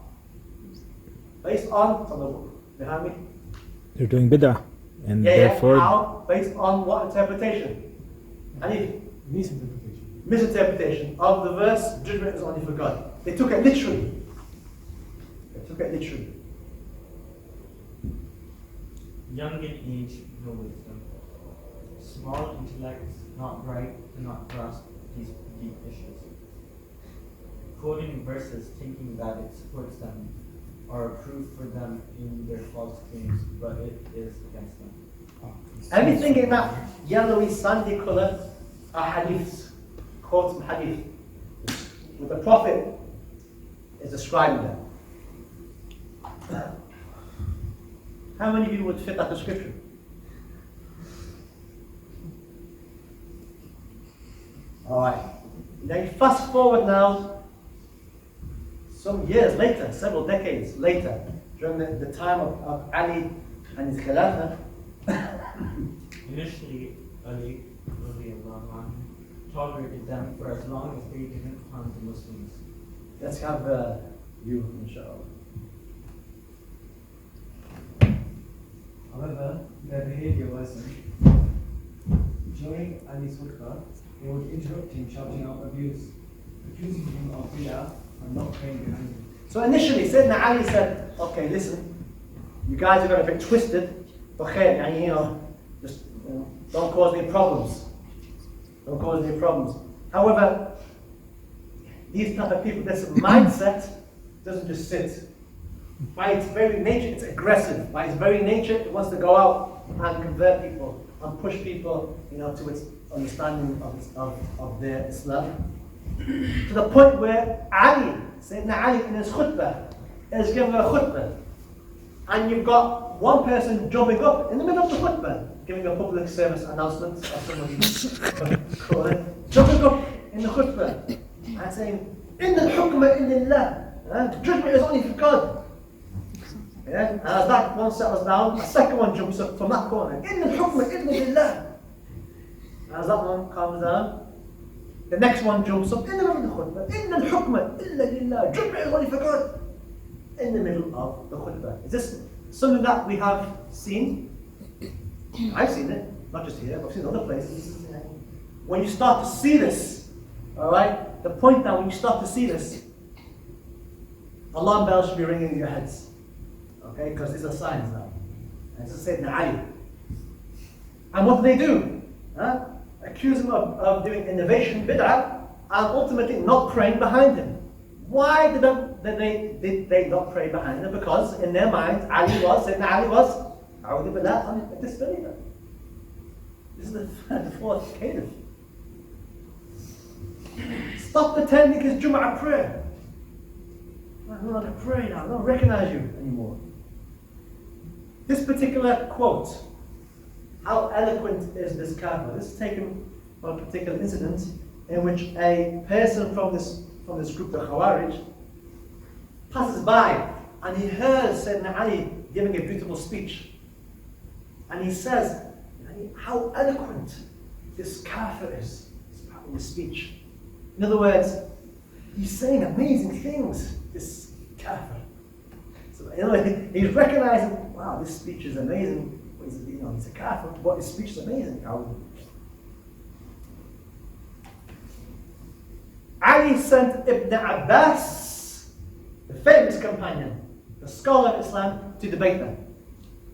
Based on, from the book behind me. They're doing bid'ah. And Yeah, therefore, how? Based on what interpretation? Hanif? Misinterpretation. Misinterpretation of the verse, judgment is only for God. They took it literally. They took it literally. Young in age, no wisdom. Small intellects, not bright, cannot grasp these deep issues. Quoting verses thinking that it supports them or a proof for them in their false claims, but it is against them. Everything in that yellowy sandy colour are hadiths, quotes from hadith. With the Prophet is describing them. How many of you would fit that description? Alright. Now you fast forward now, some years later, several decades later, during the time of Ali and his Khilafah. Initially, Ali radiallahu anhu, tolerated them for as long as they didn't harm the Muslims. Let's have you, inshallah. However, their behavior worsened. During Ali's khutbah, they would interrupt him, shouting out abuse, accusing him of bid'ah and not praying behind him. So initially, Sayyidina Ali said, okay, listen, you guys are going a bit twisted, okay, and just don't cause any problems. Don't cause any problems. However, these type of people, this mindset doesn't just sit. By its very nature, it's aggressive. By its very nature, it wants to go out and convert people and push people, to its understanding of their Islam. To the point where Ali, Sayyidina Ali in his khutbah, is giving a khutbah. And you've got one person jumping up in the middle of the khutbah, giving a public service announcement, or somebody call it, jumping up in the khutbah and saying, Inna al-hukma illa judgment is only for God. Yeah? And as that one settles down, a second one jumps up from that corner. Inna al-hukma illa billah. And as that one calms down, the next one jumps up in the middle of the khutbah. Inna al-hukma illa billah. Judgment is only for God. In the middle of the khutbah. Is this something that we have seen? I've seen it, not just here, but I've seen other places. When you start to see this, alright, the point now when you start to see this, alarm bells should be ringing in your heads. Okay, because these are signs now. And this is Sayyidina Ali. And what do? Accuse him of doing innovation, bid'ah, and ultimately not praying behind him. Why did they not pray behind him? Because in their mind, Sayyidina Ali was, A'udhu Billah, a disbeliever. This is the fourth caliph. Stop attending his Jum'ah prayer. I'm not going to pray now, I don't recognize you anymore. This particular quote, how eloquent is this kafir? This is taken from a particular incident in which a person from this group, the Khawarij, passes by and he hears Sayyidina Ali giving a beautiful speech. And he says, how eloquent this kafir is in his speech. In other words, he's saying amazing things, this kafir. So he's recognizing, wow, this speech is amazing. He's a kafir, but his speech is amazing. Ali sent Ibn Abbas, the famous companion, the scholar of Islam, to debate them.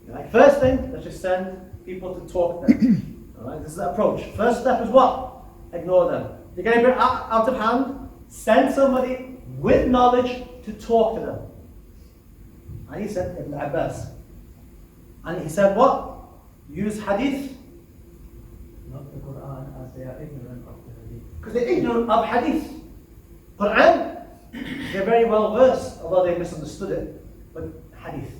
Like, first thing, let's just send people to talk to them. Alright, this is the approach. First step is what? Ignore them. You're getting a bit out of hand, send somebody with knowledge to talk to them. And he said Ibn Abbas. And he said what? Use hadith. Not the Quran, as they are ignorant of the hadith. Because they're ignorant of hadith. Quran, they're very well versed, although they misunderstood it. But hadith.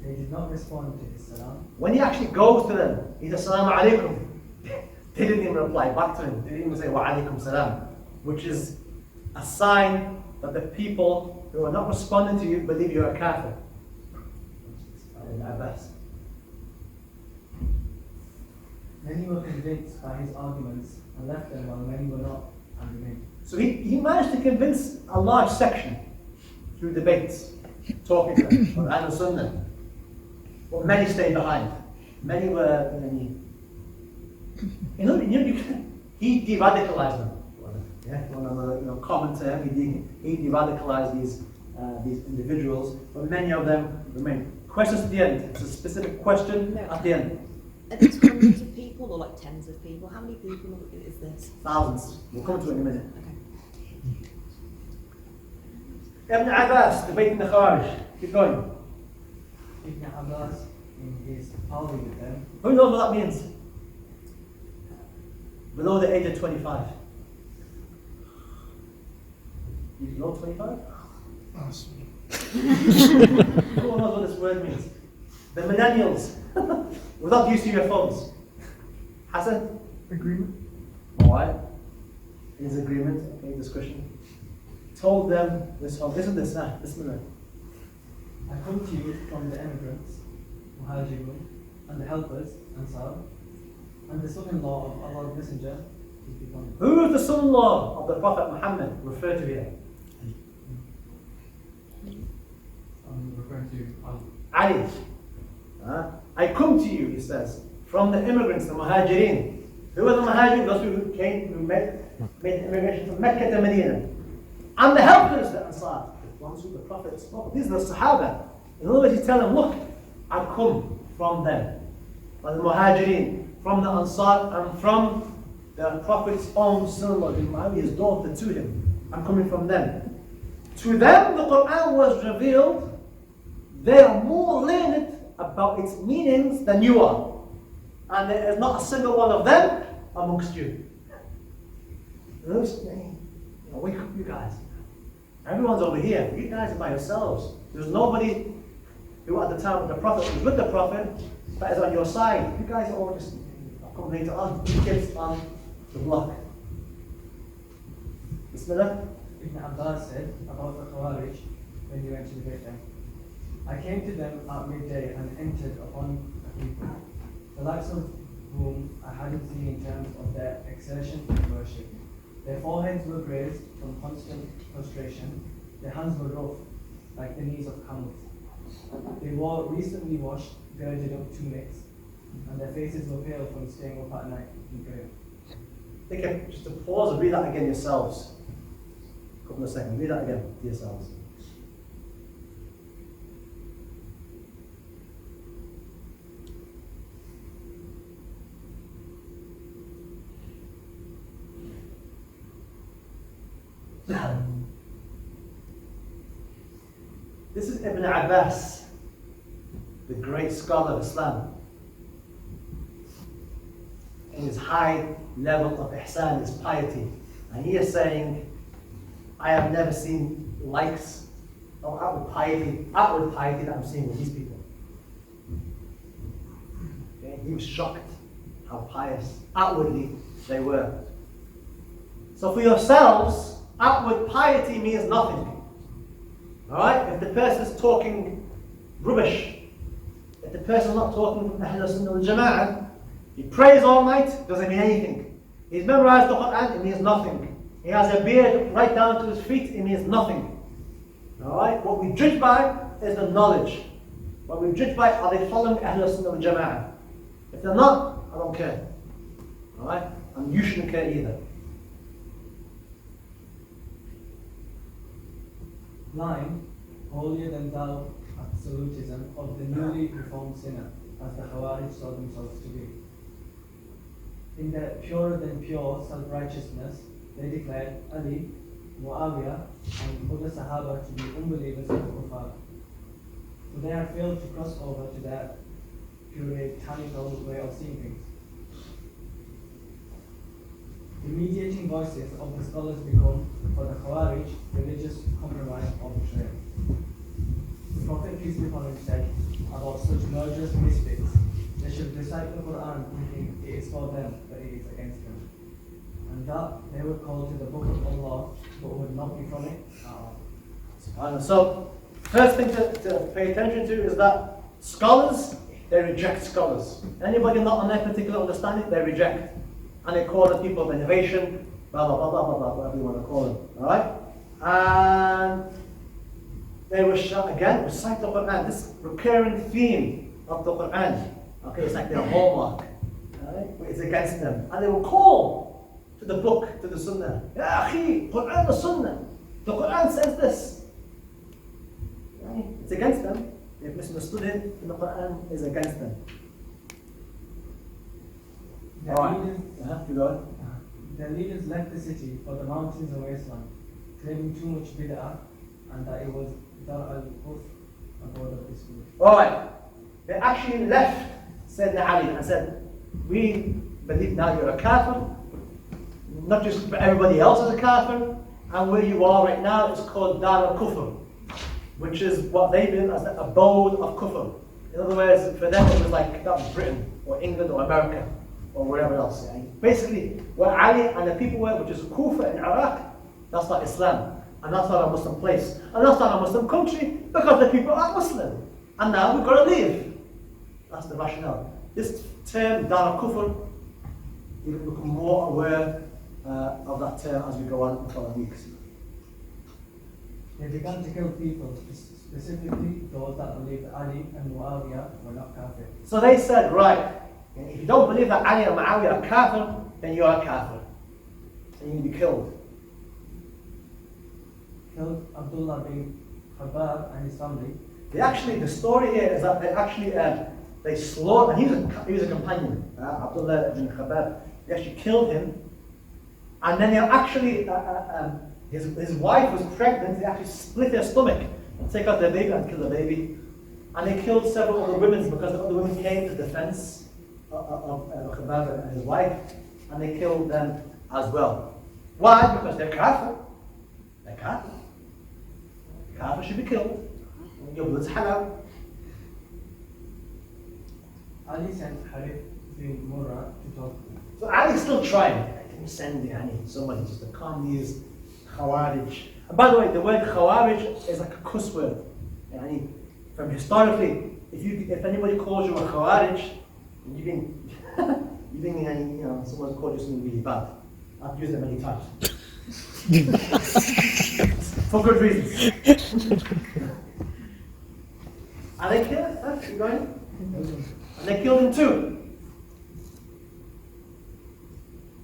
They did not respond to his salam. When he actually goes to them, he says, Assalamu alaikum. They didn't even reply back to him. They didn't even say, Wa alaikum salam. Which is a sign that the people who are not responding to you believe you're a kafir. Ibn Abbas. Many were convinced by his arguments and left them while many were not and remained. So he managed to convince a large section through debates, talking to them, Quran and Sunnah. But many stayed behind. Many were, he de-radicalized them. Yeah, one of the common term, he de-radicalized these individuals, but many of them remain. Questions at the end. It's a specific question at the end. Are these hundreds of people or like tens of people? How many people is this? Thousands. We'll come to it in a minute. Okay. Ibn Abbas debating the Khawarij. Keep going. Ibn Abbas, in his parley with them, Who knows what that means? Below the age of 25. You below 25? Who knows what this word means? The millennials. Without use of your phones. Hassan? Agreement. Alright. In his agreement, okay, discussion. Told them this whole, listen to this now, Bismillah. I come to you from the emigrants, Muhajirun, and the helpers, Ansar, and the son-in-law of Allah's Messenger, peace be upon him. Who is the son-in-law of the Prophet Muhammad referred to here? I'm referring to Ali. Ali. I come to you, he says, from the immigrants, the Muhajirin. Who are the Muhajirin? Those who came, who made immigration from Mecca to Medina. And the helpers, the Ansar, the ones who the Prophet spoke. These are the Sahaba. In other words, he's telling them, look, I come from them. From the Muhajirin, from the Ansar, and from the Prophet's own son-in-law, his daughter to him. I'm coming from them. To them, the Quran was revealed. They are more learned about its meanings than you are. And there is not a single one of them amongst you. Wake up, you guys. Everyone's over here. You guys are by yourselves. There's nobody who at the time of the Prophet was with the Prophet that is on your side. You guys are all just come later on. You kids on the block. Bismillah. Ibn Abbas said about the Khawarij when he went to debate them. I came to them at midday and entered upon a people, the likes of whom I hadn't seen in terms of their exertion and worship. Their foreheads were grazed from constant prostration, their hands were rough, like the knees of camels. They wore recently washed, girded up tunics, and their faces were pale from staying up at night in prayer. Take just to pause and read that again yourselves. A couple of seconds. Read that again to yourselves. This is Ibn Abbas, the great scholar of Islam. In his high level of ihsan, his piety. And he is saying, I have never seen likes of outward piety that I'm seeing with these people. Okay? He was shocked how pious outwardly they were. So for yourselves, outward piety means nothing. Alright? If the person is talking rubbish. If the person is not talking from Ahl Sunnah wal Jama'ah, he prays all night, doesn't mean anything. He's memorized the Quran, it means nothing. He has a beard right down to his feet, it means nothing. Alright? What we judge by is the knowledge. What we judge by, are they following Ahl Sunnah wal Jama'ah? If they're not, I don't care. Alright? And you shouldn't care either. Blind, holier than thou absolutism of the newly reformed sinner, as the Khawarij saw themselves to be. In their purer than pure self-righteousness, they declared Ali, Muawiyah, and other Sahaba to be unbelievers and kuffar. So they had failed to cross over to their puritanical way of seeing things. The mediating voices of the scholars become, for the Khawarij, religious compromise or betrayal. The Prophet, peace be upon him, said about such murderous misfits, they should recite the Quran thinking it is for them, but it is against them. And that they would call to the book of Allah, but would not be from it at all. So, first thing to pay attention to is that scholars, they reject scholars. Anybody not on their particular understanding, they reject. And they call the people of innovation, blah, blah, blah, blah, blah, blah, whatever you want to call them. Alright? And they will again recite the Quran, this recurring theme of the Quran. Okay, it's like their hallmark. Alright? But it's against them. And they will call to the book, to the Sunnah. Ya akhi, Quran the Sunnah. The Quran says this. Right? It's against them. They've misunderstood it, and the Quran is against them. Their leaders left the city for the mountains and wasteland, claiming too much bid'ah and that it was Dar al-Kufr, abode of disbelief. Alright, they actually left Sayyidina Ali and said, we believe now you're a kafir, not just everybody else is a kafir, and where you are right now is called Dar al-Kufr, which is what they believe as the abode of kufr. In other words, for them it was like that was Britain or England or America or wherever else. Yeah? Basically, where Ali and the people were, which is Kufa in Iraq, that's not Islam. And that's not a Muslim place. And that's not a Muslim country because the people are Muslim. And now we've got to leave. That's the rationale. This term, Dar al-Kufr, we will become more aware of that term as we go on in the following weeks. They began to kill people, specifically those that believed that Ali and Muawiyah were not kafir. So they said, right, if you don't believe that Ali and Muawiyah are kafir, then you are kafir. And you will be killed. Killed Abdullah bin Khabbab and his family. They actually, the story here is that they actually, they slaughtered, and he was a companion, Abdullah bin Khabbab. They actually killed him. And then they actually, his wife was pregnant, they actually split her stomach and take out their baby and kill the baby. And they killed several other women because the other women came to defense of Khabbab and his wife, and they killed them as well. Why? Because they're kafir. They're kafir. Kafir should be killed. Your blood's halal. Ali sent Harith bin Murrah to talk to them. So Ali's still trying. Can you send somebody just to calm these Khawarij? And by the way, the word Khawarij is like a cuss word. From historically, if anybody calls you a Khawarij, you've been someone's called you something really bad. I've used it many times. For good reasons. And they killed him. Keep going. And they killed him too.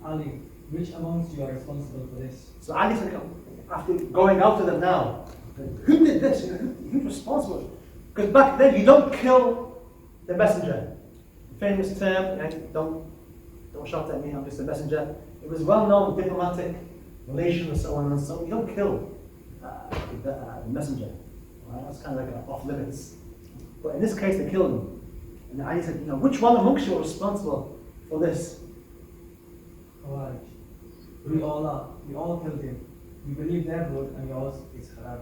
Ali, which amongst you are responsible for this? So Ali said, after going out to them now, who did this? Who's responsible? Because back then you don't kill the messenger. The famous term, don't shout at me, I'm just a messenger. It was well known diplomatic relations and so on and so on. You don't kill the messenger. Right? That's kind of like off limits. But in this case they killed him. And Ali said, which one amongst you are responsible for this? Khawarij. We all are. We all killed him. We believe their blood and yours is haram.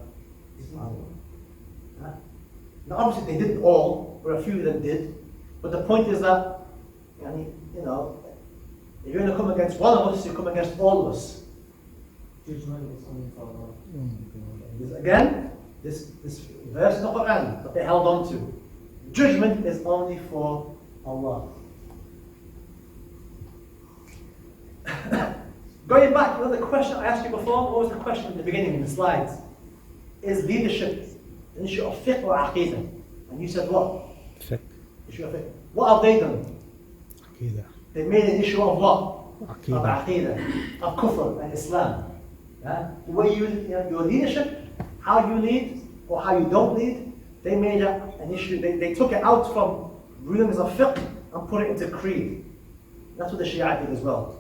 Now obviously they didn't all, but a few of them did. But the point is that, if you're going to come against one of us, you come against all of us. Judgment is only for Allah. Because again, this verse in the Quran that they held on to. Judgment is only for Allah. Going back to the question I asked you before, what was the question in the beginning in the slides? Is leadership an issue of fiqh or aqidah? And you said what? Fiqh. Issue of fiqh. What have they done? Aqidah. They made an issue of what? Aqidah. Of aqidah, of kufr and Islam. Yeah? The way your leadership, how you lead or how you don't lead, they made an issue. They took it out from rulings of fiqh and put it into creed. That's what the Shia did as well.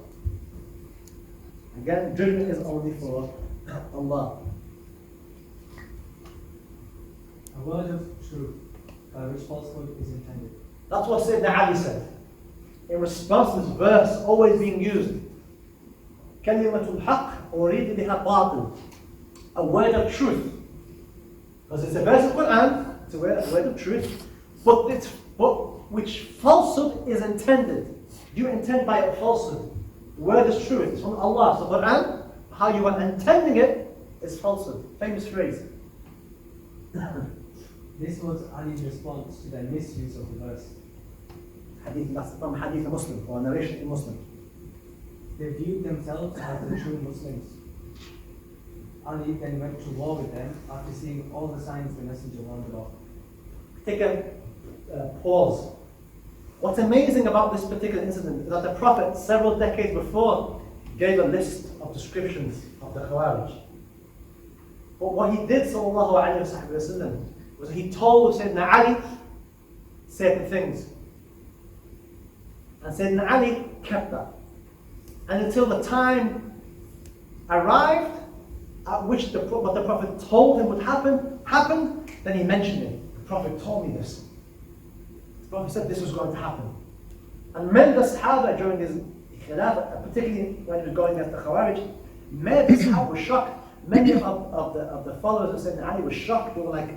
Again, judgment is only for Allah. A word of truth by which falsehood is intended. That's what Sayyidina Ali said. In response to this verse always being used, كلمة الحق أريد بها باطل. A word of truth. Because it's a verse of Quran, it's a word of truth, but which falsehood is intended. You intend by a falsehood. The word is true, it's from Allah. So Quran, how you are intending it is falsehood. Famous phrase. This was Ali's response to their misuse of the verse. Hadith, that's from Hadith Muslim, or narration in Muslim. They viewed themselves as the true Muslims. Ali then went to war with them after seeing all the signs the messenger warned about. Take a pause. What's amazing about this particular incident is that the Prophet, several decades before, gave a list of descriptions of the Khawarij. But what he did, sallallahu alayhi wa sallam, was he told Sayyidina Ali certain things. And Sayyidina Ali kept that. And until the time arrived at which what the Prophet told him would happened, then he mentioned it. The Prophet told me this. The Prophet said this was going to happen. And many of the Sahaba during his Khilafah, particularly when he was going against the Khawarij, many of the Sahaba were shocked. Many of the followers of Sayyidina Ali were shocked. They were like,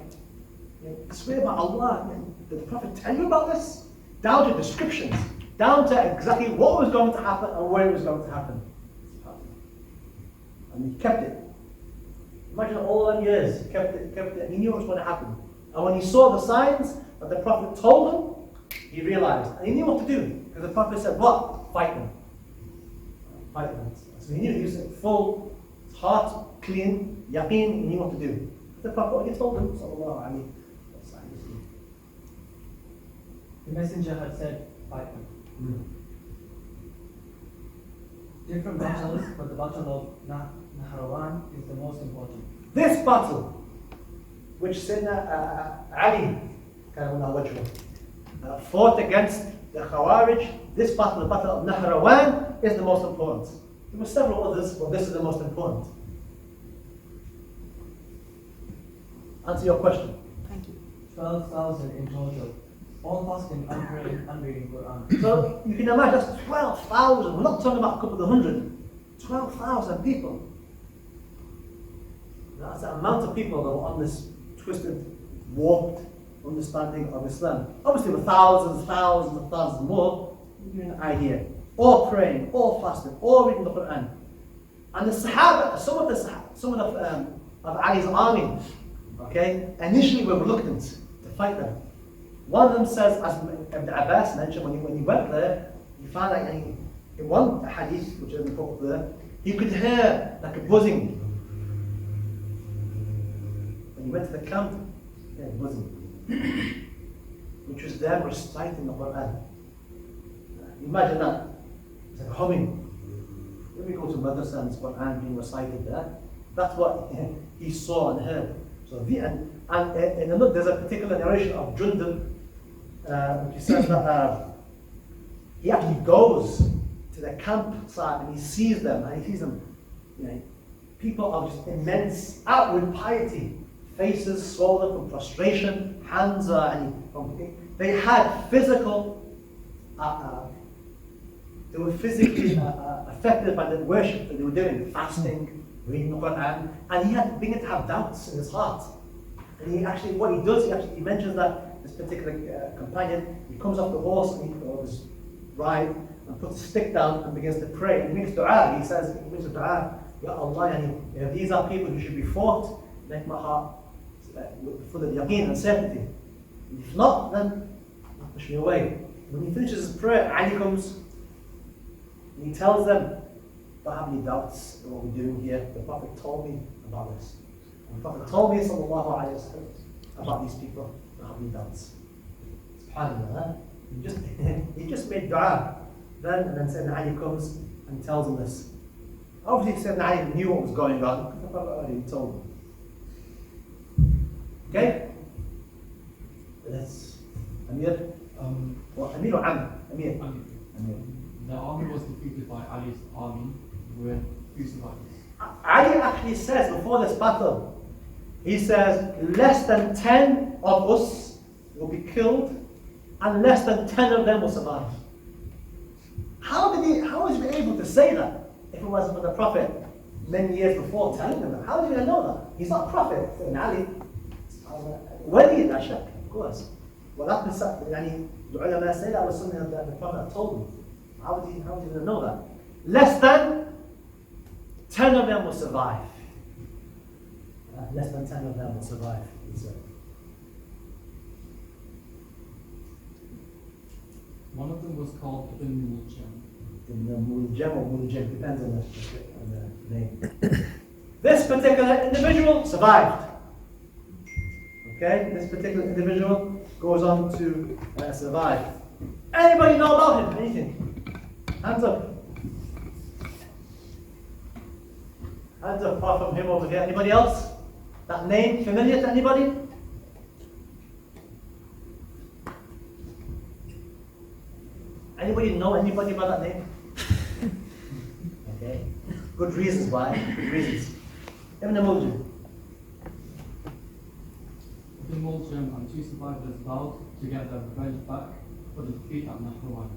I swear by Allah, did the Prophet tell you about this? Down to descriptions, down to exactly what was going to happen and where it was going to happen. And he kept it. Imagine all them years, he kept it. He knew what was going to happen. And when he saw the signs that the Prophet told him, he realized. And he knew what to do. Because the Prophet said, what? Fight them. Fight them. So he knew, he was full, his heart clean, yaqeen, he knew what to do. The Prophet already told him, sallallahu alayhi wa. The messenger had said, fight them. Different battles, but the battle of Nahrawan is the most important. This battle, which Sayyidina Ali fought against the Khawarij, this battle, the battle of Nahrawan, is the most important. There were several others, but this is the most important. Answer your question. Thank you. 12,000 in total. All fasting and reading Quran. So you can imagine that's 12,000. We're not talking about a couple of hundred. 12,000 people. That's the amount of people that were on this twisted, warped understanding of Islam. Obviously, with thousands and thousands more, you get an idea. All praying, all fasting, all reading the Quran. And the Sahaba, some of Ali's army, okay, initially were reluctant to fight them. One of them says, as Ibn Abbas mentioned, when he went there, he found that in one hadith, which is important there, he could hear like a buzzing. When he went to the camp, he heard buzzing, which was them reciting the Quran. Imagine that. It's like humming. When we go to madrasa and it's Quran being recited there, that's what he saw and heard. So there's a particular narration of Jundub, which says that he actually goes to the campsite and he sees them, people of just immense outward piety, faces swollen from prostration, hands they had physical, they were physically affected by the worship that they were doing, fasting, reading the Quran, and he had begun to have doubts in his heart. And he actually, what he does, he mentions that this particular companion, he comes off the horse and he goes ride and puts a stick down and begins to pray. And he makes dua. He makes a dua, Ya Allah, these are people who should be fought. Make my heart full of yaqeen and certainty. If not, then push me away. When he finishes his prayer, Ali comes and he tells them, don't have any doubts in what we're doing here. The Prophet told me about this. And the Prophet told me, sallallahu alayhi wa sallam, about these people. Don't have any doubts. SubhanAllah, huh? He just made dua. And then Sayyidina Ali comes and tells him this. Obviously, Sayyidina Ali knew what was going on, because the Prophet already told him. Okay? That's Amir. Amir or Am? Amir. Amir. The army was defeated by Ali's army with few survivors. Ali actually says before this battle, he says, less than 10 of us will be killed and less than 10 of them will survive. How was he able to say that if it wasn't for the Prophet many years before telling him that? How did he know that? He's not a prophet, in Ali. Wali, la shak, of course. Well, that's the ulama say that was something that the Prophet told him. How did he know that? Less than 10 of them will survive. Less than 10 of them will survive, he said. One of them was called Ibn Muljam. Muljam or Muljam, depends on the name. This particular individual survived. Okay, this particular individual goes on to survive. Anybody know about him? Anything? Hands up. Hands up apart from him over here. Anybody else? That name familiar to anybody? Anybody know anybody about that name? Okay. Good reasons why. Good reasons. Ibn Muljam. Ibn Muljam and two survivors vowed to get their revenge back for the defeat at Nahrawan.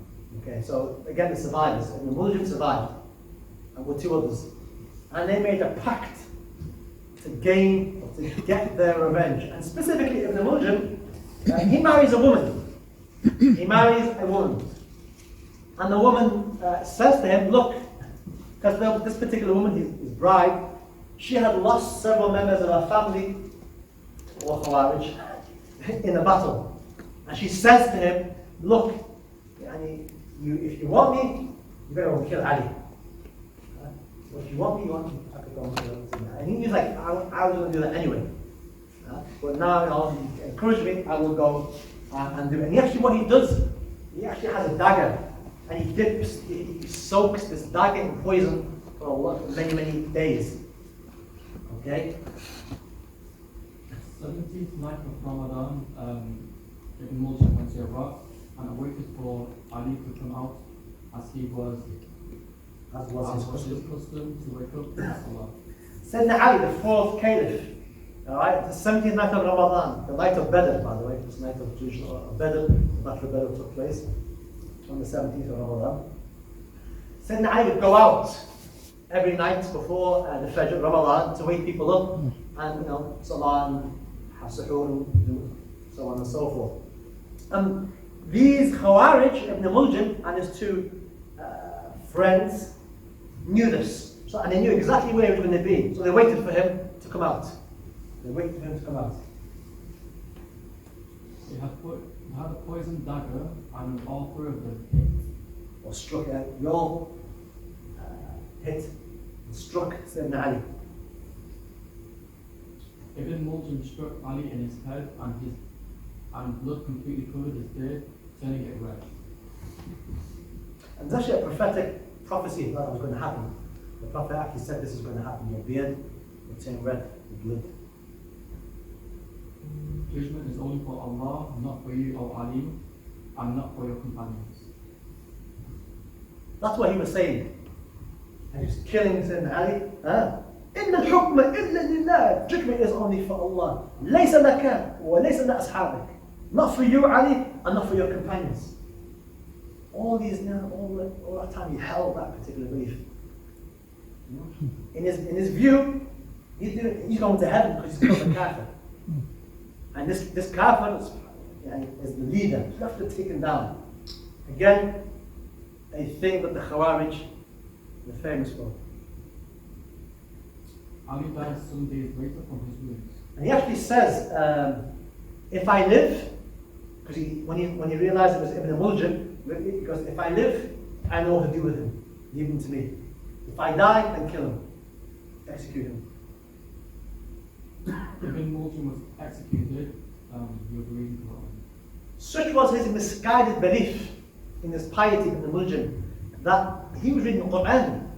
Okay, so again the survivors. Ibn Muljam survived. And with two others. And they made a pact to get their revenge. And specifically Ibn Muljam, he marries a woman. He marries a woman. And the woman says to him, look, because this particular woman, his bride, she had lost several members of her family, or Khawarij, in a battle. And she says to him, look, if you want me, you better go and kill Ali. If you want me, I could go and kill him. And he was like, I was going to do that anyway. But now, you encourage me, I will go and do it. And he actually, what he does, he actually has a dagger. And he soaks this dagger in poison for many, many days. Okay? 17th night of Ramadan, Ibn Muljam went to Iraq and waited for Ali to come out as was his custom to wake up to Salah. Sayyidina Ali, the fourth caliph, alright, the 17th night of Ramadan, the night of Badr, by the way, this night of Badr, the Battle of Badr took place on the 17th of Ramadan. Sayyidina Ali would go out every night before the Fajr Ramadan to wake people up and, Salah and have suhoor and so on and so forth. These Khawarij, Ibn Muljam and his two friends knew this. And they knew exactly where he was going to be. So they waited for him to come out. They waited for him to come out. They had a poisoned dagger and all three of them hit. Or struck, we all hit and struck Sayyidina Ali. Ibn Muljam struck Ali in his head and blood completely covered his beard, turning it red. And it's actually a prophetic prophecy that was going to happen. The Prophet actually said this is going to happen. Your beard will turn red with blood. Judgment is only for Allah, not for you, O Ali, and not for your companions. That's what he was saying. And he was killing Sayyidina Ali. إن الحكم إلا لله. Judgment is only for Allah. ليس لك وليس لأصحابك. Not for you, Ali, and not for your companions. All that time he held that particular belief. In his view, he's going to heaven because he's killed a kafir. And this kafir is the leader. You have to take him down. Again, a thing that the Khawarij were famous for. Ali died some days later from his wounds. And he actually says, if I live, because when he realized it was Ibn Muljam, he goes, if I live, I know what to do with him. Leave him to me. If I die, then kill him. Execute him. Ibn Muljam was executed, he was reading the Quran. Such was his misguided belief in his piety in the Muljam that he was reading the Quran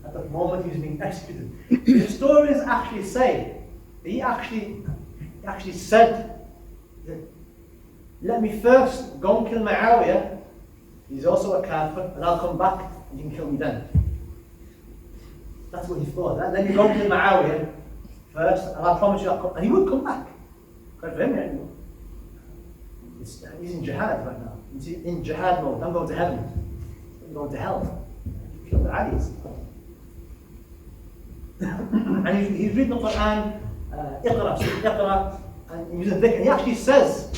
at the moment he was being executed. The historians actually say that he actually said that, let me first go and kill Muawiyah, he's also a kafir, and I'll come back and you can kill me then. That's what he thought. Let me go and kill Muawiyah first, and I promise you I'll come, and he would come back. Quite for him, he's in jihad right now. He's in jihad mode. I'm going to heaven. I'm going to hell. Kill the Alis. And he's reading the Quran, Iqra, and he's using dhikr. And he actually says,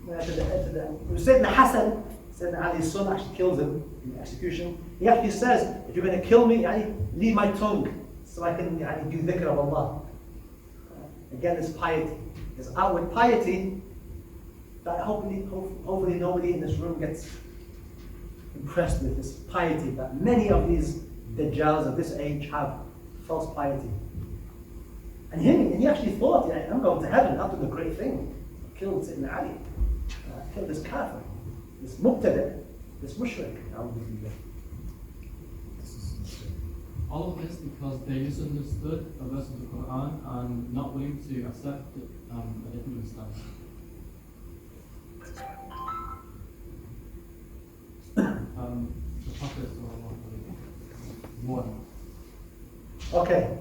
Sayyidina Hassan, Sayyidina Ali's son actually kills him in execution. He actually says, if you're going to kill me, leave my tongue so I can do dhikr of Allah. Again, this piety, this outward piety, that hopefully nobody in this room gets impressed with this piety that many of these Dajjals of this age have, false piety. And he actually thought, I'm going to heaven, I've done a great thing. I killed Sayyidina Ali, I killed this kafir, this muqtada, this mushrik. All of this because they misunderstood a verse of the Quran and not willing to accept a different understanding. The Prophet one. Okay.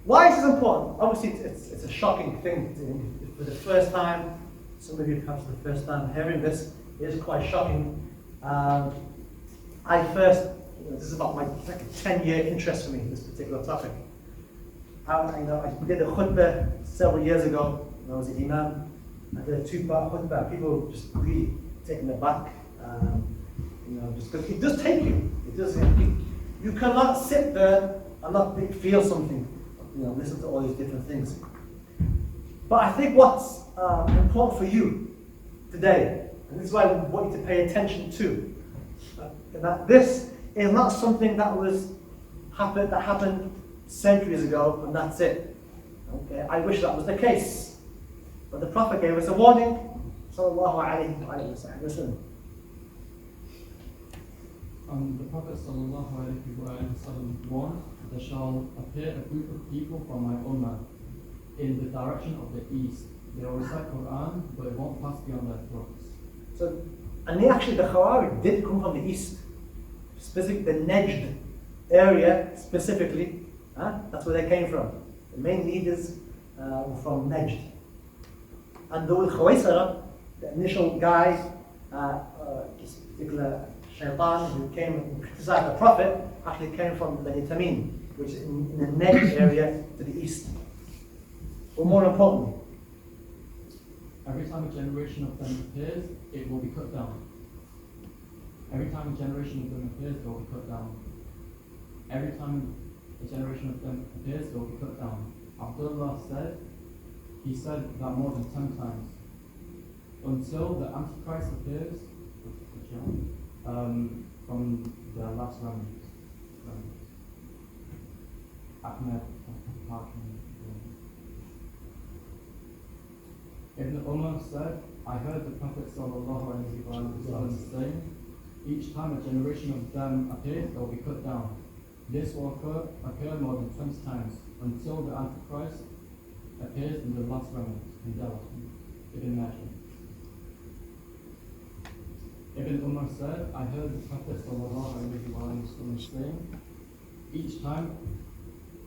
Why is this important? Obviously, it's a shocking thing. For the first time, some of you perhaps for the first time hearing this, it is quite shocking. This is about my 10-year interest for me, this particular topic. I did a khutbah several years ago when I was an imam. I did a 2-part khutbah. People were just really taken aback. Just because it does take you. It does. You cannot sit there and not feel something. Listen to all these different things. But I think what's important for you today, and this is why I want you to pay attention to, that this is not something that happened centuries ago, and that's it. Okay, I wish that was the case, but the Prophet gave us a warning. Sallallahu alaihi wasallam. The Prophet ﷺ warned, there shall appear a group of people from my Ummah in the direction of the east. They will recite Quran, but it won't pass beyond their throats. And the Khawarij did come from the east, specifically the Najd area specifically. That's where they came from. The main leaders were from Najd. And the Khawaisara, the initial guy, this particular Shaitan who came and criticized the Prophet, actually came from Bani Tamim, which is in the Najd area to the east. But more importantly, every time a generation of them appears, it will be cut down. Every time a generation of them appears, it will be cut down. Every time a generation of them appears, it will be cut down. Abdullah said, he said that more than 10 times. Until the Antichrist appears, from the last remnant. Ahmed Ibn Umar said, I heard the Prophet ﷺ saying, each time a generation of them appears, they will be cut down. This will occur more than 20 times, until the Antichrist appears in the last remnant, in Delaware, Ibn Majah. Ibn Umar said, I heard the Prophet ﷺ saying, each time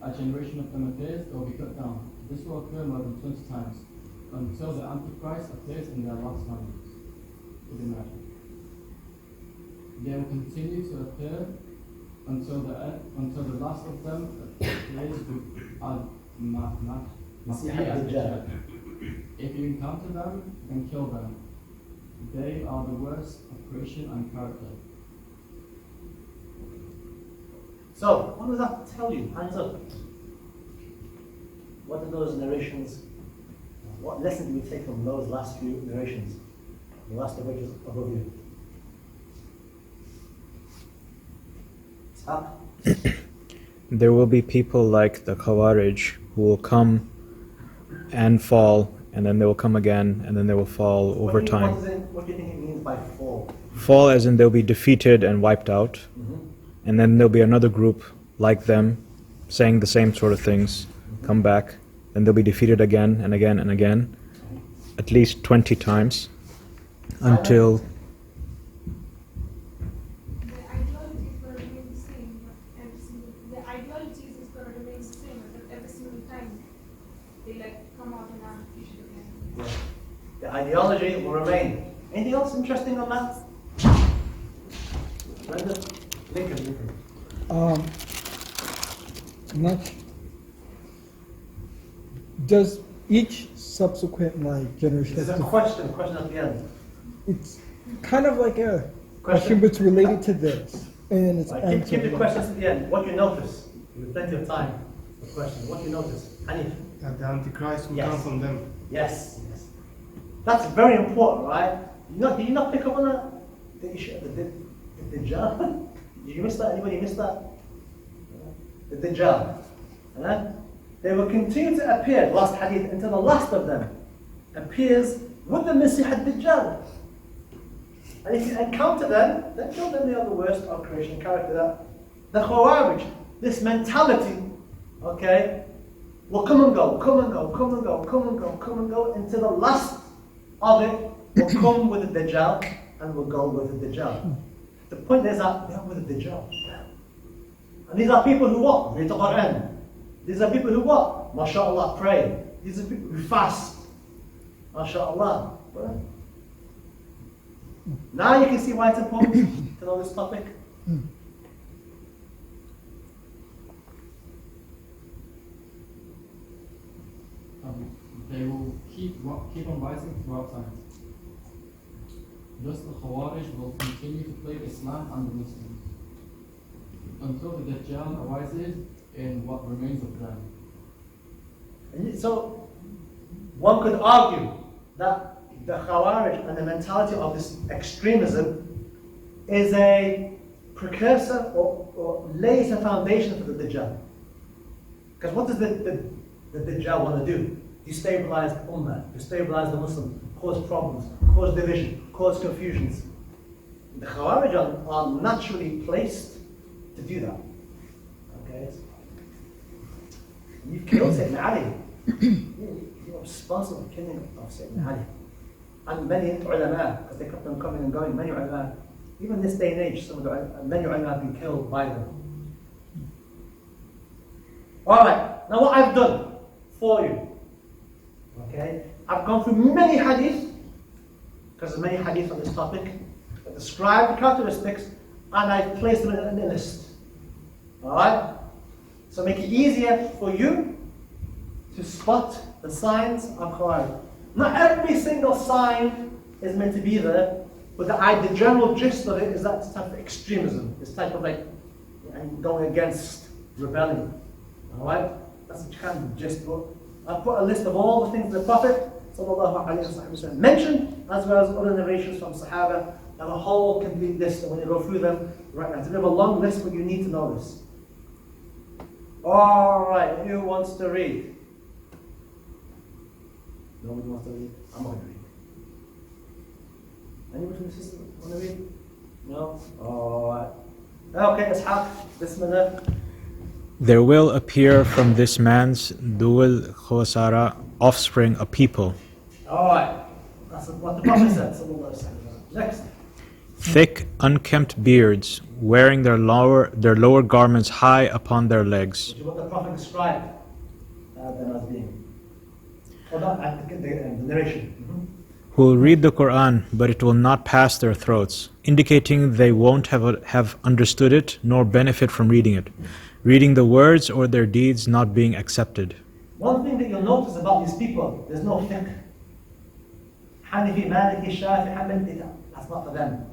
a generation of them appears, they will be cut down. This will occur more than 20 times, until the Antichrist appears in their last remnant, Ibn Majah. They will continue to appear until the last of them appears with al-Masih. If you encounter them, then kill them. They are the worst of creation and character. so what does that tell you? Hands up. What do those narrations What lesson do we take from those last few narrations? The last of which is above you. There will be people like the Khawarij who will come and fall, and then they will come again, and then they will fall over time. What do you think it means by fall? Fall as in they'll be defeated and wiped out, and then there'll be another group like them saying the same sort of things, come back, then they'll be defeated again and again and again, at least 20 times, until The ideology is going to remain the same, but every single the ideology is going to remain the same, but every single time they like come out and teach it again. The ideology will remain. Anything else interesting on that? Brenda? Lincoln. Does each subsequent generation? There's a question at the end. It's kind of like a question, but it's related to this, and it's Right, keep the questions at the end. What do you notice? You have plenty of time for questions. What do you notice? Hanif? That the Antichrist will Yes. come from them. Yes. That's very important, right? Did you not pick up on that? The Dajjal? Did you miss that? Anybody miss that? The Dajjal. They will continue to appear, last hadith, until the last of them appears with the Masih al-Dajjal. And if you encounter them, then kill them. They are the worst of creation character. The Khawarij, this mentality, okay, will come and go, come and go, come and go, come and go, come and go, until the last of it will come with the Dajjal and will go with the Dajjal. The point is that they are with the Dajjal. And these are people who what? Read the Quran. These are people who what? MashaAllah, pray. These are people who fast. MashaAllah. Now you can see why it's important to know this topic. They will keep on rising throughout time. Thus the Khawarij will continue to plague Islam and the Muslims until the Dajjal arises in what remains of them. And so, one could argue that the Khawarij and the mentality of this extremism is a precursor or lays a foundation for the Dajjal. Because what does the Dajjal want to do? Destabilize the Ummah, destabilize the Muslim, cause problems, cause division, cause confusions. The Khawarij are naturally placed to do that. Okay? You've killed Sayyidina Ali. You're responsible for killing of Sayyidina Ali. And many ulama, because they kept on coming and going, many ulama, even this day and age, many ulama have been killed by them. Alright, now what I've done for you, okay, I've gone through many hadith, because there's many hadith on this topic, that describe the characteristics, and I've placed them in a list. Alright? So make it easier for you to spot the signs of Khawarij. Not every single sign is meant to be there, but the general gist of it is that type of extremism, this type of going against rebellion. Alright? That's the kind of gist. But I've put a list of all the things the Prophet ﷺ mentioned, as well as other narrations from Sahaba, and a whole complete list. And when you go through them, right now, it's a bit of a long list, but you need to know this. Alright, who wants to read? Nobody wants to read? I'm going to read. Anybody from the system want to read? No? Alright. Okay, Ishaq, Bismillah. there will appear from this man's Dual Khosara offspring a people. Alright. That's what the Prophet said. Sallallahu Alaihi Wasallam. Next. Thick, unkempt beards, wearing their lower garments high upon their legs. Which is what the Prophet described them as being. Or not, the narration. Who will read the Quran, but it will not pass their throats, indicating they won't have understood it nor benefit from reading it, reading the words or their deeds not being accepted. One thing that you'll notice about these people, there's no fiqh. Hanafi, Maliki, Shafi, Hanbali, that's not for them.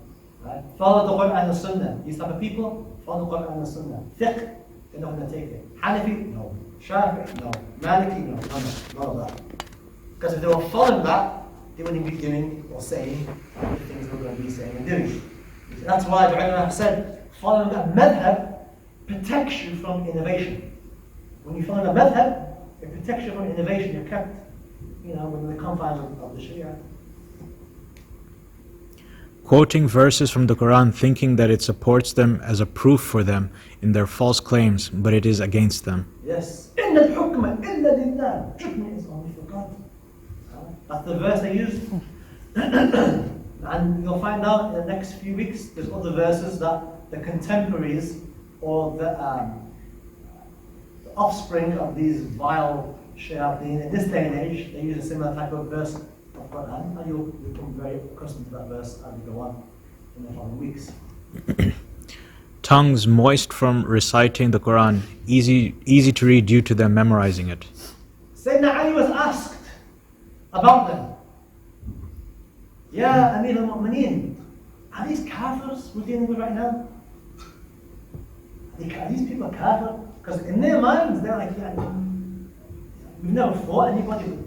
Right? Follow the Quran and the Sunnah. These type of people, follow the Quran and the Sunnah. Fiqh, they're not going to take it. Hanafi, no. Shafi, no. Maliki, no. None of that. Because if they were following that, they wouldn't be doing or saying the things they're going to be saying and doing. That's why the ulama have said, following a madhab protects you from innovation. When you follow a madhab, it protects you from innovation. You're kept, within the confines of the Sharia. Quoting verses from the Quran thinking that it supports them as a proof for them in their false claims, but it is against them. Yes. إِنَّ الْحُكْمَ إِلَّا لِلَّهِ. Judgment is only for God. That's the verse they use. And you'll find out in the next few weeks, there's other verses that the contemporaries or the offspring of these vile shayateen in this day and age, they use a similar type of verse of Quran, and you'll become very accustomed to that verse as you go on in the following weeks. Tongues moist from reciting the Quran, easy to read due to them memorizing it. Sayyidina Ali was asked about them. Ya Amir al-Mu'mineen, are these kafirs we're dealing with right now? Are these people kafir? Because in their minds, they're like, we've never fought anybody.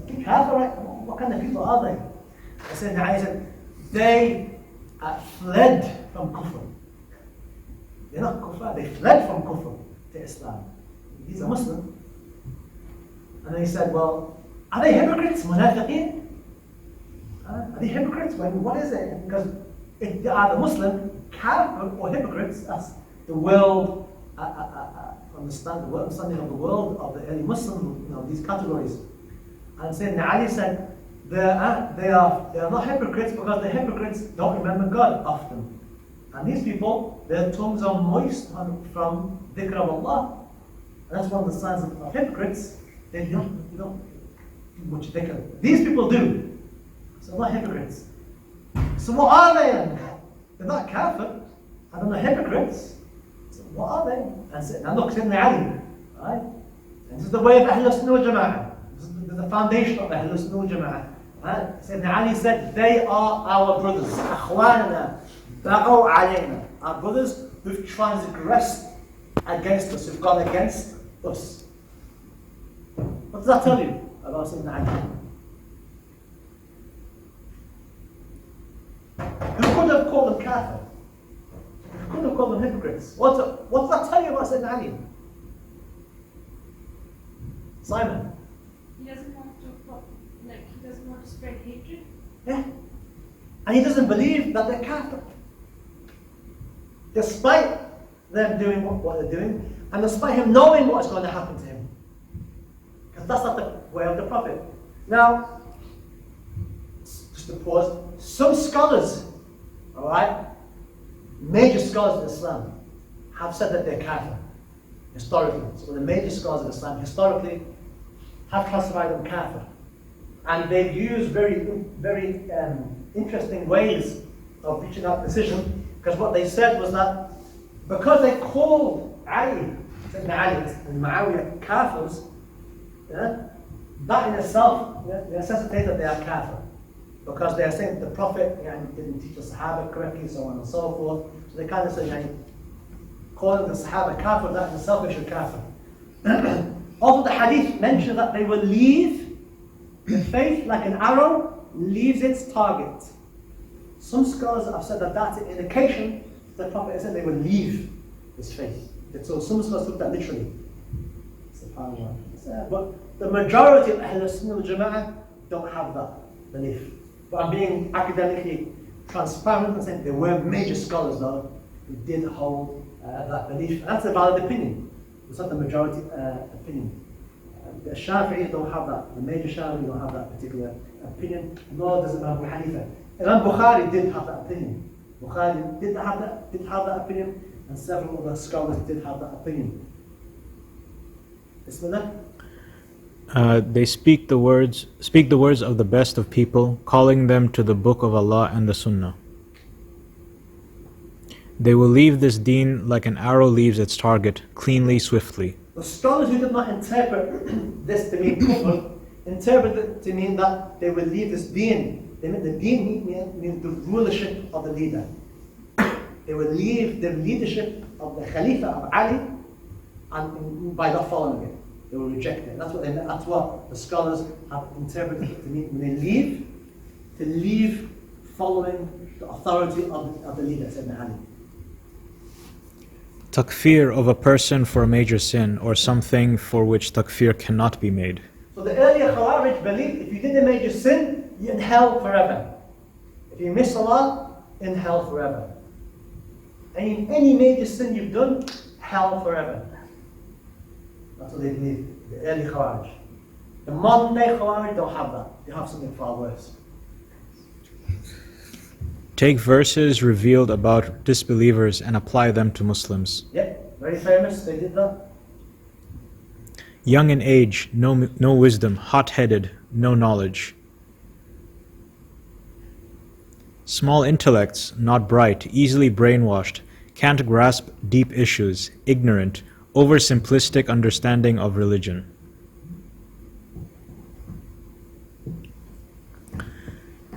They're kafir, right? What kind of people are they? Sayyidina Ali said, they fled from kufr. They're not kuffar, they fled from kufr to Islam. He's a Muslim. And then he said, well, are they hypocrites, munafiqeen? Are they hypocrites? What is it? Because if they are the Muslim, kafir or hypocrites, that's the world understanding of the world of the early Muslim, these categories. And Sayyidina Ali said, they are not hypocrites because the hypocrites don't remember God often. And these people, their tongues are moist from dhikr of Allah. And that's one of the signs of hypocrites. They don't do much dhikr. These people do. So they're not hypocrites. So what are they then? They're not kafir. And they're not hypocrites. So what are they? And look, Sayyidina Ali. Right? And this is the way of Ahlul Sunnah wal Jama'ah. This is the foundation of Ahlul Sunnah wal Jama'ah. Right? Sayyidina Ali said, they are our brothers. Akhwanana. Ba'u alayna. Our brothers who've transgressed against us, who've gone against us. What does that tell you about Sayyidina Ali? Who could have called them kafir? Who could have called them hypocrites? What does that tell you about Sayyidina Ali? Simon? He doesn't want to spread hatred. Yeah. And he doesn't believe that they're kafir. Despite them doing what they're doing, and despite him knowing what's going to happen to him. Because that's not the way of the Prophet. Now, just to pause, some scholars, alright, major scholars of Islam, have said that they're kafir, historically. So the major scholars of Islam, historically, have classified them kafir. And they've used very interesting ways of reaching that decision. Because what they said was that because they called Ali, Sayyidina Ali and Muawiyah kafirs, that in itself necessitates that they are kafir. Because they are saying the Prophet didn't teach the Sahaba correctly, so on and so forth. So they kind of say, calling the Sahaba kafir, that in itself makes you kafir. Also the hadith mentioned that they will leave the faith like an arrow leaves its target. Some scholars have said that that's an indication that the Prophet said they will leave his faith. So some scholars took that literally. But the majority of Ahlul Sunnah wal Jama'ah don't have that belief. But I'm being academically transparent and saying there were major scholars though who did hold that belief. And that's a valid opinion. It's not the majority opinion. The Shafi'is don't have that. The major Shafi'is don't have that particular opinion. Nor does Imam Abu Hanifa. Imam Bukhari did have that opinion. Bukhari did have that opinion, and several other scholars did have that opinion. Bismillah. They speak the words of the best of people, calling them to the book of Allah and the Sunnah. They will leave this deen like an arrow leaves its target, cleanly, swiftly. The scholars who did not interpret this to mean kufr, interpret it to mean that they will leave this deen. They meant the deen means the rulership of the leader. They will leave the leadership of the Khalifa of Ali and by not following it. They will reject it. That's what the scholars have interpreted it to mean when they leave following the authority of the leader, Sayyidina Ali. Takfir of a person for a major sin or something for which takfir cannot be made. So the earlier Khawarij believed if you did a major sin, you're in hell forever. If you miss Salah, in hell forever. Any major sin you've done, hell forever. That's what they believe, the early Khawarij. The modern day Khawarij don't have that. They have something far worse. Take verses revealed about disbelievers and apply them to Muslims. Yep, very famous, they did that. Young in age, no wisdom, hot-headed, no knowledge. Small intellects, not bright, easily brainwashed, can't grasp deep issues, ignorant, oversimplistic understanding of religion.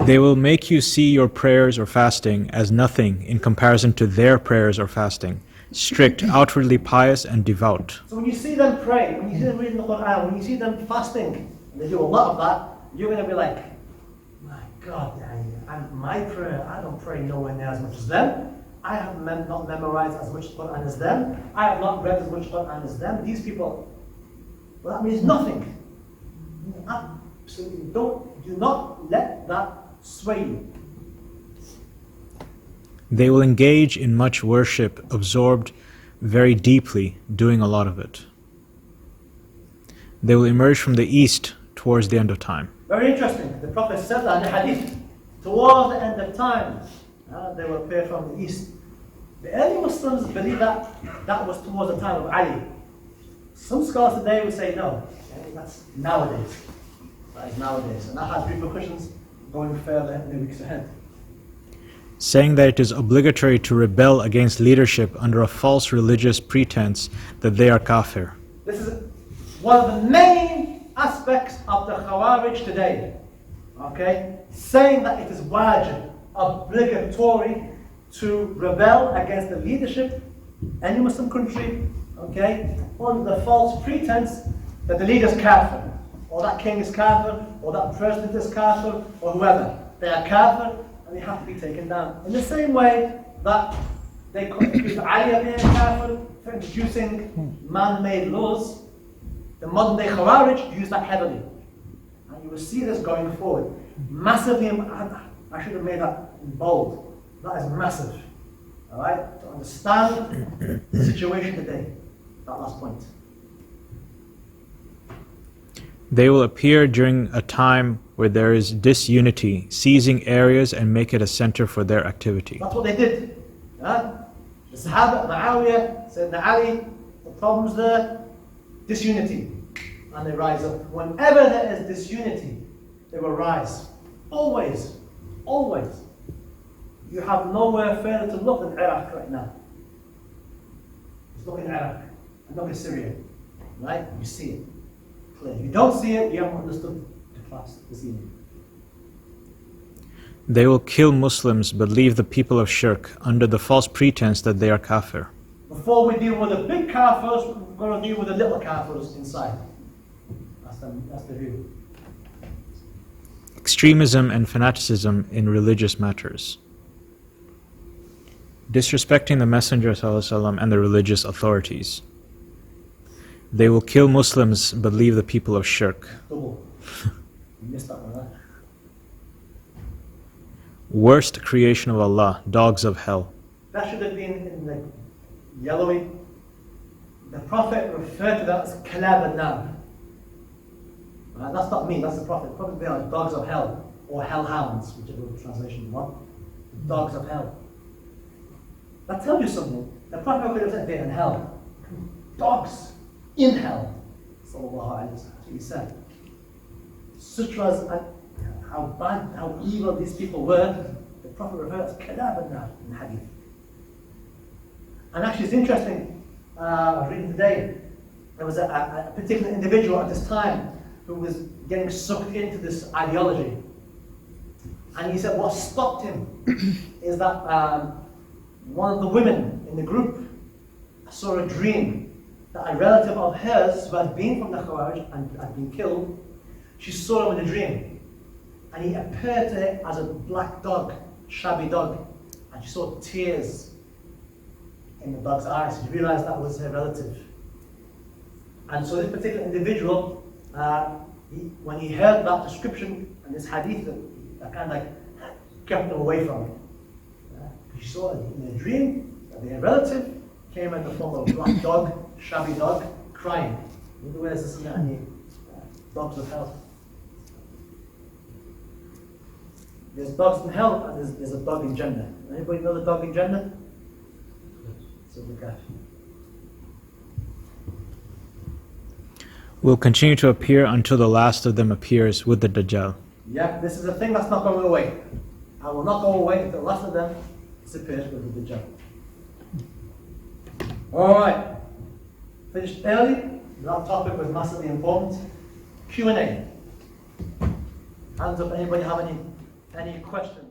They will make you see your prayers or fasting as nothing in comparison to their prayers or fasting, strict, outwardly pious and devout. So when you see them pray, when you see them reading the Quran, when you see them fasting, and they do a lot of that, you're going to be like, my God, and my prayer, I don't pray nowhere near as much as them. I have not memorized as much Quran as them. I have not read as much Quran as them. These people, well, that means nothing. Absolutely, do not let that sway you. They will engage in much worship, absorbed very deeply, doing a lot of it. They will emerge from the east towards the end of time. Very interesting. The Prophet said that in the hadith. Towards the end of time, they will appear from the east. The early Muslims believe that was towards the time of Ali. Some scholars today would say no. That's nowadays. That is nowadays. And that has repercussions going further in the weeks ahead. Saying that it is obligatory to rebel against leadership under a false religious pretense that they are kafir. This is one of the main aspects of the Khawarij today. Okay? Saying that it is wajib, obligatory, to rebel against the leadership in any Muslim country, okay, under the false pretense that the leader is kafir, or that king is kafir, or that president is kafir, or whoever. They are kafir, and they have to be taken down. In the same way that they accuse Ali of being kafir for introducing man-made laws, the modern day Khawarij use that heavily. And you will see this going forward. Massively, I should have made that in bold. That is massive. Alright? To understand the situation today. That last point. They will appear during a time where there is disunity, seizing areas and make it a center for their activity. That's what they did. The Sahaba, Muawiyah, Sayyidina Ali, the problems there, disunity. And they rise up. Whenever there is disunity, they will rise. Always. Always. You have nowhere further to look than Iraq right now. Just look in Iraq and look in Syria. Right? You see it. Clear. If you don't see it, you haven't understood the class this evening. They will kill Muslims but leave the people of shirk under the false pretense that they are kafir. Before we deal with the big kafirs, we're going to deal with the little kafirs inside. That's the view. Extremism and fanaticism in religious matters. Disrespecting the Messenger ﷺ and the religious authorities. They will kill Muslims but leave the people of shirk. Double. You missed that one, right? Worst creation of Allah, dogs of hell. That should have been in the yellowy. The Prophet referred to that as kalab an-nar. That's not me, that's the Prophet. The Prophet being like dogs of hell, or hellhounds, whichever translation you want. Dogs of hell. That tells you something. The Prophet could have said they're in hell. Dogs in hell. Sallallahu Alaihi Wasallam. That's what he said. Sutras and how bad, how evil these people were, the Prophet referred to kalab an-nar in the hadith. And actually it's interesting, I was reading today, there was a particular individual at this time who was getting sucked into this ideology. And he said what stopped him is that one of the women in the group saw a dream that a relative of hers who had been from the Khawarij and had been killed, she saw him in a dream. And he appeared to her as a black dog, shabby dog. And she saw tears in the dog's eyes. She realized that was her relative. And so this particular individual, when he heard that description and this hadith, that kind of like kept him away from it. She saw in a dream that their relative came in the form of a black dog, shabby dog, crying. Where is this any dogs of hell? There's dogs in hell and there's a dog in Jannah. Anybody know the dog in Jannah? So look at. Will continue to appear until the last of them appears with the Dajjal. Yeah, this is a thing that's not going away. I will not go away until the last of them disappears with the Dajjal. Alright. Finished early. That topic was massively important. Q&A. Hands up, anybody have any questions?